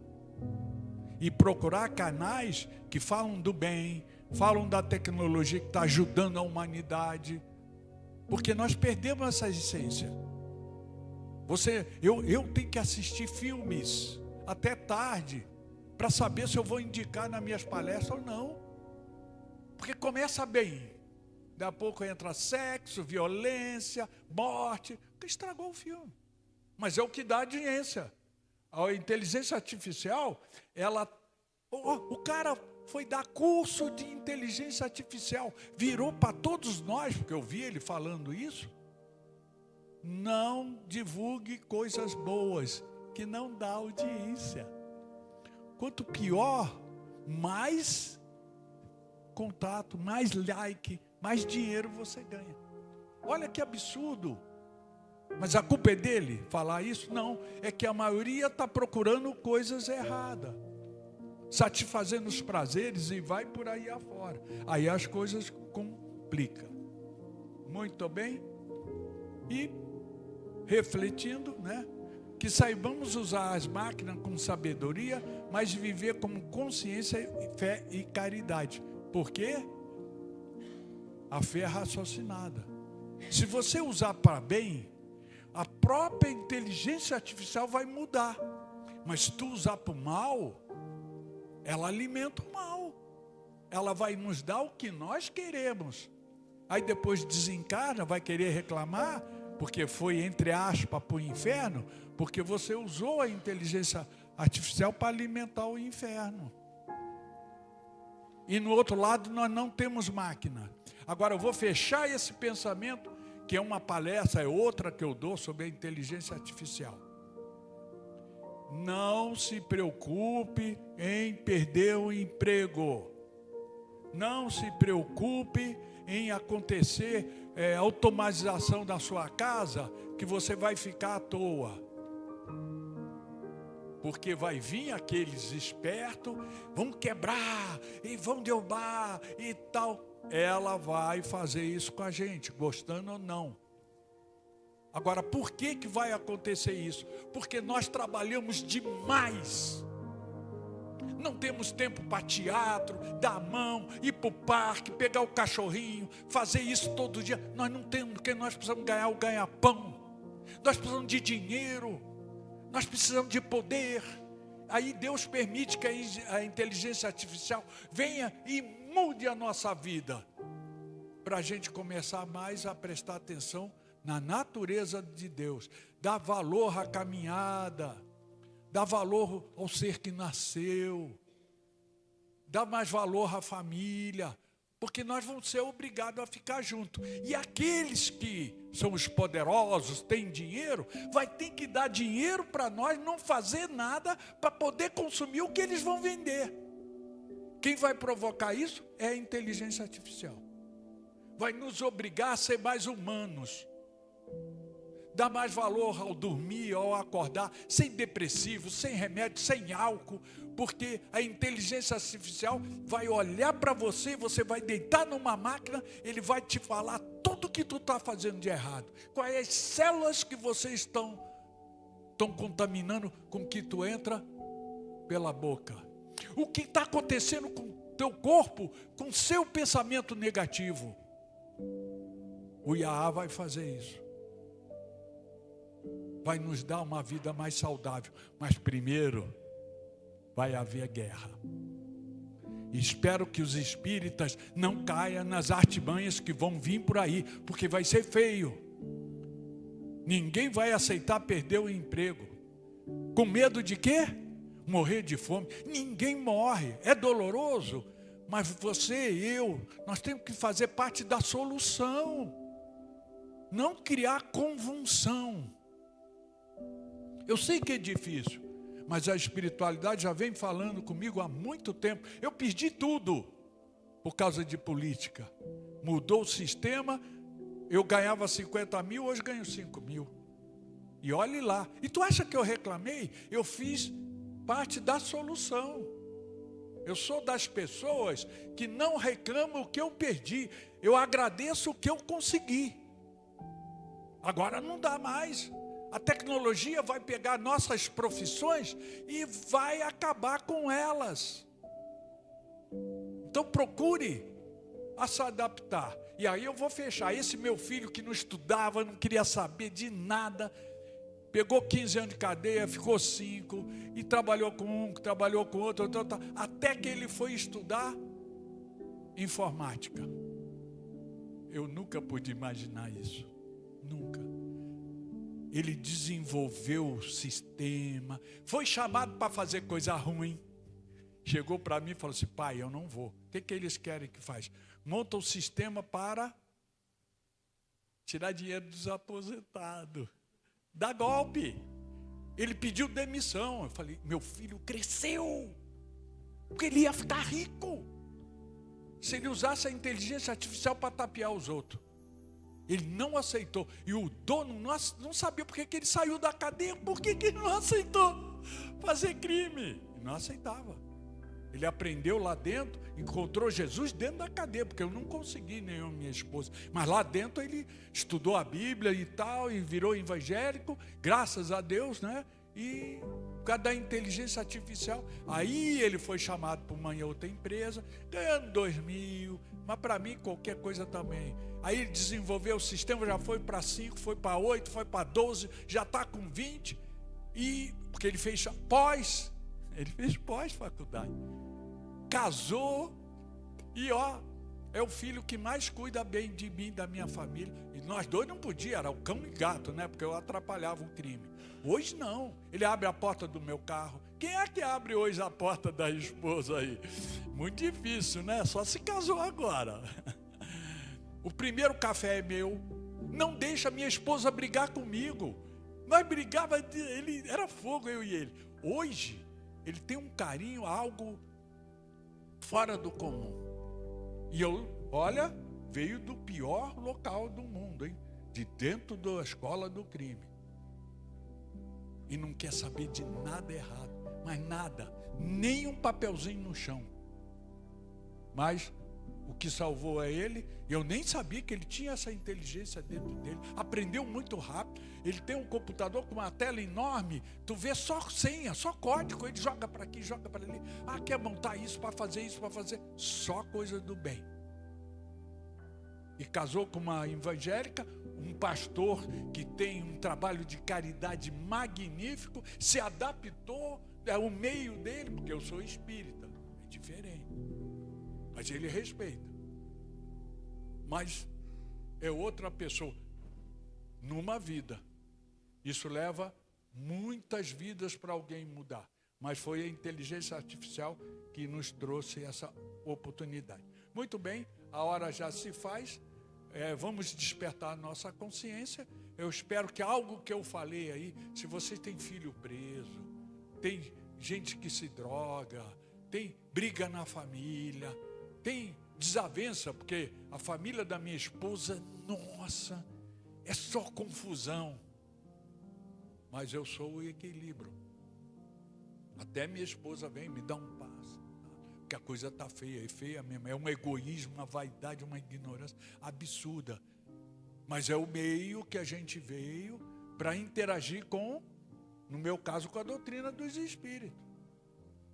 E procurar canais que falam do bem, falam da tecnologia que está ajudando a humanidade. Porque nós perdemos essa essência. Eu tenho que assistir filmes até tarde para saber se eu vou indicar nas minhas palestras ou não. Porque começa bem. Daqui a pouco entra sexo, violência, morte. Que estragou o filme. Mas é o que dá audiência. A inteligência artificial, o cara foi dar curso de inteligência artificial, virou para todos nós, porque eu vi ele falando isso. Não divulgue coisas boas, que não dá audiência. Quanto pior, mais contato, mais like, mais dinheiro você ganha. Olha que absurdo. Mas a culpa é dele falar isso? Não, é que a maioria está procurando coisas erradas, satisfazendo os prazeres e vai por aí afora. Aí as coisas complicam. Muito bem? E refletindo, né? Que saibamos usar as máquinas com sabedoria, mas viver com consciência, fé e caridade. Por quê? A fé é raciocinada. Se você usar para bem, a própria inteligência artificial vai mudar. Mas se tu usar para o mal, ela alimenta o mal. Ela vai nos dar o que nós queremos. Aí depois desencarna, vai querer reclamar, porque foi, entre aspas, para o inferno, porque você usou a inteligência artificial para alimentar o inferno. E no outro lado nós não temos máquina. Agora eu vou fechar esse pensamento, que é uma palestra, é outra que eu dou sobre a inteligência artificial. Não se preocupe em perder o emprego. Não se preocupe em acontecer automatização da sua casa, que você vai ficar à toa. Porque vai vir aqueles espertos, vão quebrar e vão derrubar e tal. Ela vai fazer isso com a gente, gostando ou não. Agora, por que vai acontecer isso? Porque nós trabalhamos demais. Não temos tempo para teatro, dar a mão, ir para o parque, pegar o cachorrinho, fazer isso todo dia. Nós não temos, porque nós precisamos ganhar o ganha-pão. Nós precisamos de dinheiro. Nós precisamos de poder. Aí Deus permite que a inteligência artificial venha e mude a nossa vida, para a gente começar mais a prestar atenção na natureza de Deus, dar valor à caminhada, dar valor ao ser que nasceu, dar mais valor à família, porque nós vamos ser obrigados a ficar juntos. E aqueles que são os poderosos, têm dinheiro, vai ter que dar dinheiro para nós não fazer nada para poder consumir o que eles vão vender. Quem vai provocar isso é a inteligência artificial. Vai nos obrigar a ser mais humanos. Dar mais valor ao dormir, ao acordar, sem depressivo, sem remédio, sem álcool, porque a inteligência artificial vai olhar para você, você vai deitar numa máquina, ele vai te falar tudo que tu está fazendo de errado. Quais as células que você estão contaminando com que tu entra pela boca. O que está acontecendo com o teu corpo, com o seu pensamento negativo. O IAA vai fazer isso. Vai nos dar uma vida mais saudável. Mas primeiro, vai haver guerra. E espero que os espíritas não caiam nas artimanhas que vão vir por aí, porque vai ser feio. Ninguém vai aceitar perder o emprego. Com medo de quê? Morrer de fome. Ninguém morre. É doloroso. Mas você e eu, nós temos que fazer parte da solução. Não criar convulsão. Eu sei que é difícil, mas a espiritualidade já vem falando comigo há muito tempo. Eu perdi tudo por causa de política. Mudou o sistema, eu ganhava 50 mil, hoje ganho 5 mil. E olhe lá. E tu acha que eu reclamei? Eu fiz parte da solução. Eu sou das pessoas que não reclamam o que eu perdi. Eu agradeço o que eu consegui. Agora não dá mais. A tecnologia vai pegar nossas profissões e vai acabar com elas. Então procure a se adaptar. E aí eu vou fechar. Esse meu filho que não estudava, não queria saber de nada, pegou 15 anos de cadeia, ficou 5, e trabalhou com um, trabalhou com outro, até que ele foi estudar informática. Eu nunca pude imaginar isso. Nunca. Ele desenvolveu o sistema, foi chamado para fazer coisa ruim. Chegou para mim e falou assim: pai, eu não vou. O que eles querem que faz? Monta o sistema para tirar dinheiro dos aposentados. Dá golpe. Ele pediu demissão. Eu falei: meu filho cresceu, porque ele ia ficar rico. se ele usasse a inteligência artificial para tapear os outros. Ele não aceitou. E o dono não sabia por que ele saiu da cadeia, por que ele não aceitou fazer crime. Ele não aceitava. Ele aprendeu lá dentro, encontrou Jesus dentro da cadeia, porque eu não consegui, nem eu e minha esposa. Mas lá dentro ele estudou a Bíblia e tal, e virou evangélico, graças a Deus, né? E por causa da inteligência artificial, aí ele foi chamado para uma outra empresa, ganhando 2.000, mas para mim qualquer coisa também. Aí ele desenvolveu o sistema, já foi para 5, foi para 8, foi para 12, já está com 20, e porque ele fez pós-faculdade, casou, e é o filho que mais cuida bem de mim, da minha família. E nós dois não podíamos, era o cão e gato, né? Porque eu atrapalhava o crime. Hoje não, ele abre a porta do meu carro. Quem é que abre hoje a porta da esposa aí? Muito difícil, né? Só se casou agora. O primeiro café é meu. Não deixa minha esposa brigar comigo. Nós brigava, ele era fogo, eu e ele. Hoje, ele tem um carinho, algo fora do comum. E olha, veio do pior local do mundo, hein? De dentro da escola do crime. E não quer saber de nada errado, mas nada, nem um papelzinho no chão. Mas o que salvou é ele. Eu nem sabia que ele tinha essa inteligência dentro dele. Aprendeu muito rápido. Ele tem um computador com uma tela enorme. Tu vê só senha, só código. Ele joga para aqui, joga para ali. Quer montar isso para fazer isso, para fazer. Só coisa do bem. E casou com uma evangélica, um pastor que tem um trabalho de caridade magnífico, se adaptou ao meio dele, porque eu sou espírita, é diferente, mas ele respeita. Mas é outra pessoa, numa vida. Isso leva muitas vidas para alguém mudar, mas foi a inteligência artificial que nos trouxe essa oportunidade. Muito bem, a hora já se faz. Vamos despertar a nossa consciência. Eu espero que algo que eu falei aí, se você tem filho preso, tem gente que se droga, tem briga na família, tem desavença, porque a família da minha esposa, nossa, é só confusão. Mas eu sou o equilíbrio. Até minha esposa vem me dar um passo. Que a coisa está feia, é feia mesmo, é um egoísmo, uma vaidade, uma ignorância absurda, mas é o meio que a gente veio para interagir com, no meu caso, com a doutrina dos espíritos,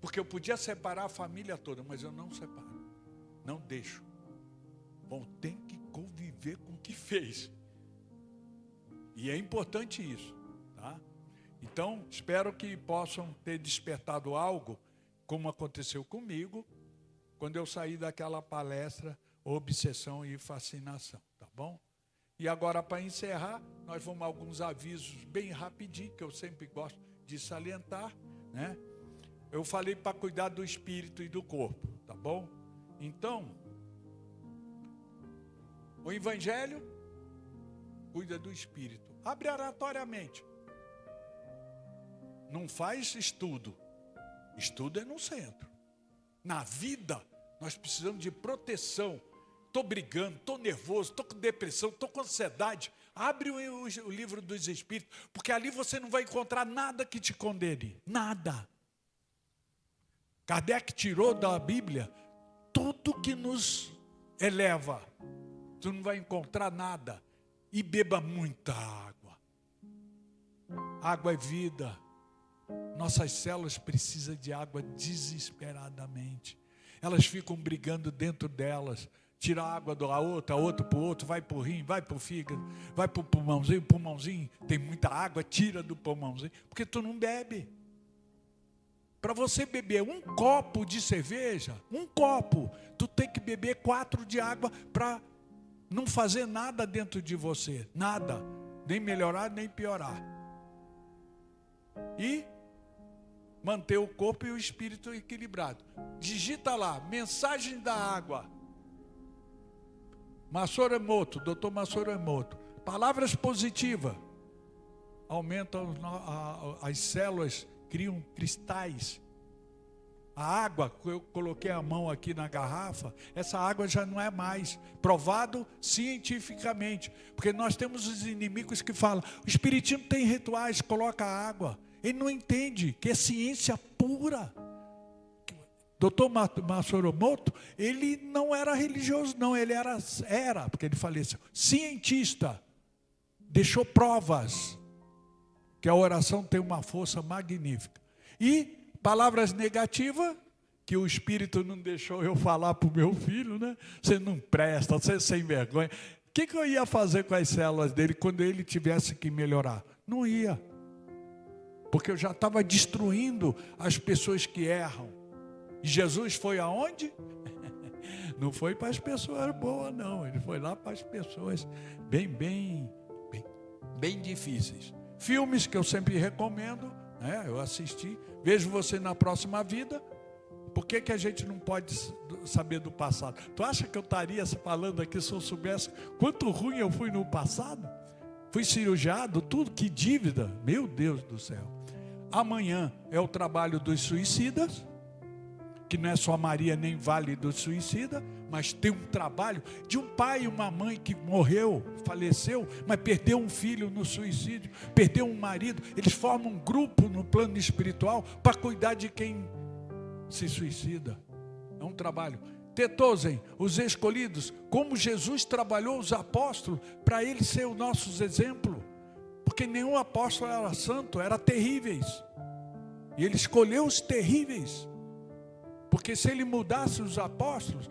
porque eu podia separar a família toda, mas eu não separo, não deixo. Bom, tem que conviver com o que fez, e é importante isso, tá? Então, espero que possam ter despertado algo, como aconteceu comigo, quando eu saí daquela palestra, Obsessão e Fascinação, tá bom? E agora, para encerrar, nós vamos a alguns avisos bem rapidinho, que eu sempre gosto de salientar, né? Eu falei para cuidar do espírito e do corpo, tá bom? Então, o Evangelho cuida do espírito, abre aleatoriamente, não faz estudo. Estudo é no centro. Na vida, nós precisamos de proteção. Estou brigando, estou nervoso, estou com depressão, estou com ansiedade. Abre o livro dos Espíritos, porque ali você não vai encontrar nada que te condene. Nada. Kardec tirou da Bíblia tudo que nos eleva. Tu não vai encontrar nada. E beba muita água. Água é vida. Nossas células precisam de água desesperadamente. Elas ficam brigando dentro delas. Tira a água da outra, a outra para o outro, vai para o rim, vai para o fígado, vai para o pulmãozinho tem muita água, tira do pulmãozinho, porque tu não bebe. Para você beber um copo de cerveja, tu tem que beber 4 de água para não fazer nada dentro de você. Nada. Nem melhorar, nem piorar. E manter o corpo e o espírito equilibrado. Digita lá, mensagem da água. Masaru Emoto, Dr. Masaru Emoto. Palavras positivas. Aumentam as células, criam cristais. A água, eu coloquei a mão aqui na garrafa, essa água já não é mais provado cientificamente, porque nós temos os inimigos que falam, o espiritismo tem rituais, coloca água. Ele não entende que é ciência pura. Dr. Matsumoto, ele não era religioso, não, ele era, porque ele faleceu, cientista, deixou provas que a oração tem uma força magnífica. E palavras negativas, que o Espírito não deixou eu falar para o meu filho, né? Você não presta, você é sem vergonha. O que eu ia fazer com as células dele quando ele tivesse que melhorar? Não ia. Porque eu já estava destruindo as pessoas que erram. E Jesus foi aonde? Não foi para as pessoas boas, não. Ele foi lá para as pessoas bem difíceis. Filmes que eu sempre recomendo, né? Eu assisti. Vejo você na próxima vida. Por que a gente não pode saber do passado? Tu acha que eu estaria falando aqui se eu soubesse quanto ruim eu fui no passado? Fui cirurgiado, tudo, que dívida. Meu Deus do céu. Amanhã é o trabalho dos suicidas, que não é só Maria nem Vale do Suicida, mas tem um trabalho de um pai e uma mãe que morreu, faleceu, mas perdeu um filho no suicídio, perdeu um marido. Eles formam um grupo no plano espiritual para cuidar de quem se suicida. É um trabalho. Tetosen, os escolhidos, como Jesus trabalhou os apóstolos para eles ser o nosso exemplo, porque nenhum apóstolo era santo, era terríveis, e ele escolheu os terríveis. Porque se ele mudasse os apóstolos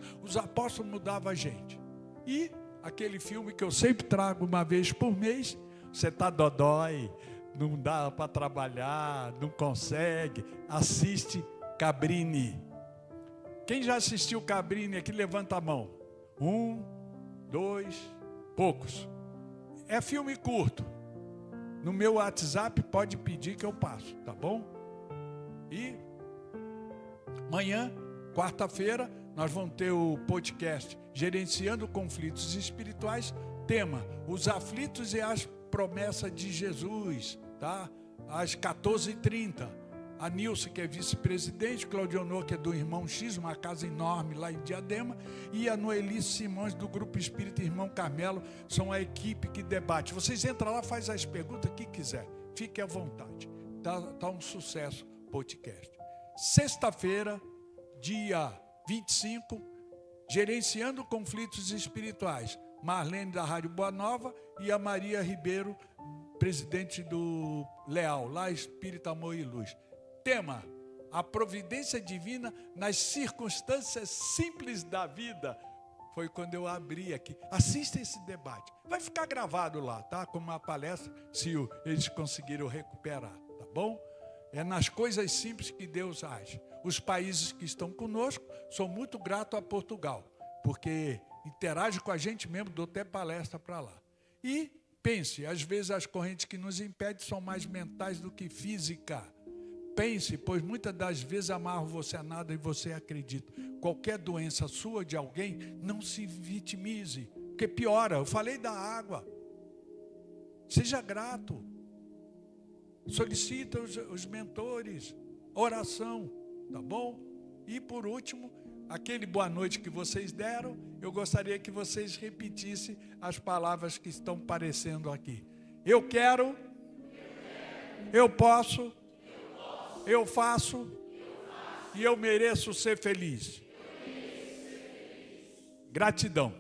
mudavam a gente. E aquele filme que eu sempre trago uma vez por mês, você está dodói, não dá para trabalhar, não consegue, assiste Cabrini. Quem já assistiu Cabrini aqui, levanta a mão. 1, 2, poucos. É filme curto. No meu WhatsApp pode pedir que eu passo, tá bom? E amanhã, quarta-feira, nós vamos ter o podcast Gerenciando Conflitos Espirituais, tema, os aflitos e as promessas de Jesus, tá? Às 14h30. A Nilce, que é vice-presidente, Claudionor, que é do Irmão X, uma casa enorme lá em Diadema, e a Noelice Simões, do Grupo Espírita Irmão Carmelo, são a equipe que debate. Vocês entram lá, faz as perguntas que quiser, fique à vontade. Tá um sucesso o podcast. Sexta-feira, dia 25, Gerenciando Conflitos Espirituais, Marlene da Rádio Boa Nova e a Maria Ribeiro, presidente do Leal, lá Espírita Amor e Luz. Tema, a providência divina nas circunstâncias simples da vida. Foi quando eu abri aqui. Assista esse debate. Vai ficar gravado lá, tá? Como uma palestra, se eles conseguiram recuperar, tá bom? É nas coisas simples que Deus age. Os países que estão conosco, sou muito grato a Portugal, porque interage com a gente mesmo, dou até palestra para lá. E pense, às vezes as correntes que nos impedem são mais mentais do que física. Pense, pois muitas das vezes amarro você a nada e você acredita. Qualquer doença sua ou de alguém, não se vitimize, porque piora. Eu falei da água. Seja grato. Solicita os mentores, oração, tá bom? E por último, aquele boa noite que vocês deram, eu gostaria que vocês repetissem as palavras que estão aparecendo aqui. Eu quero, eu posso, eu faço e eu mereço ser feliz. Gratidão.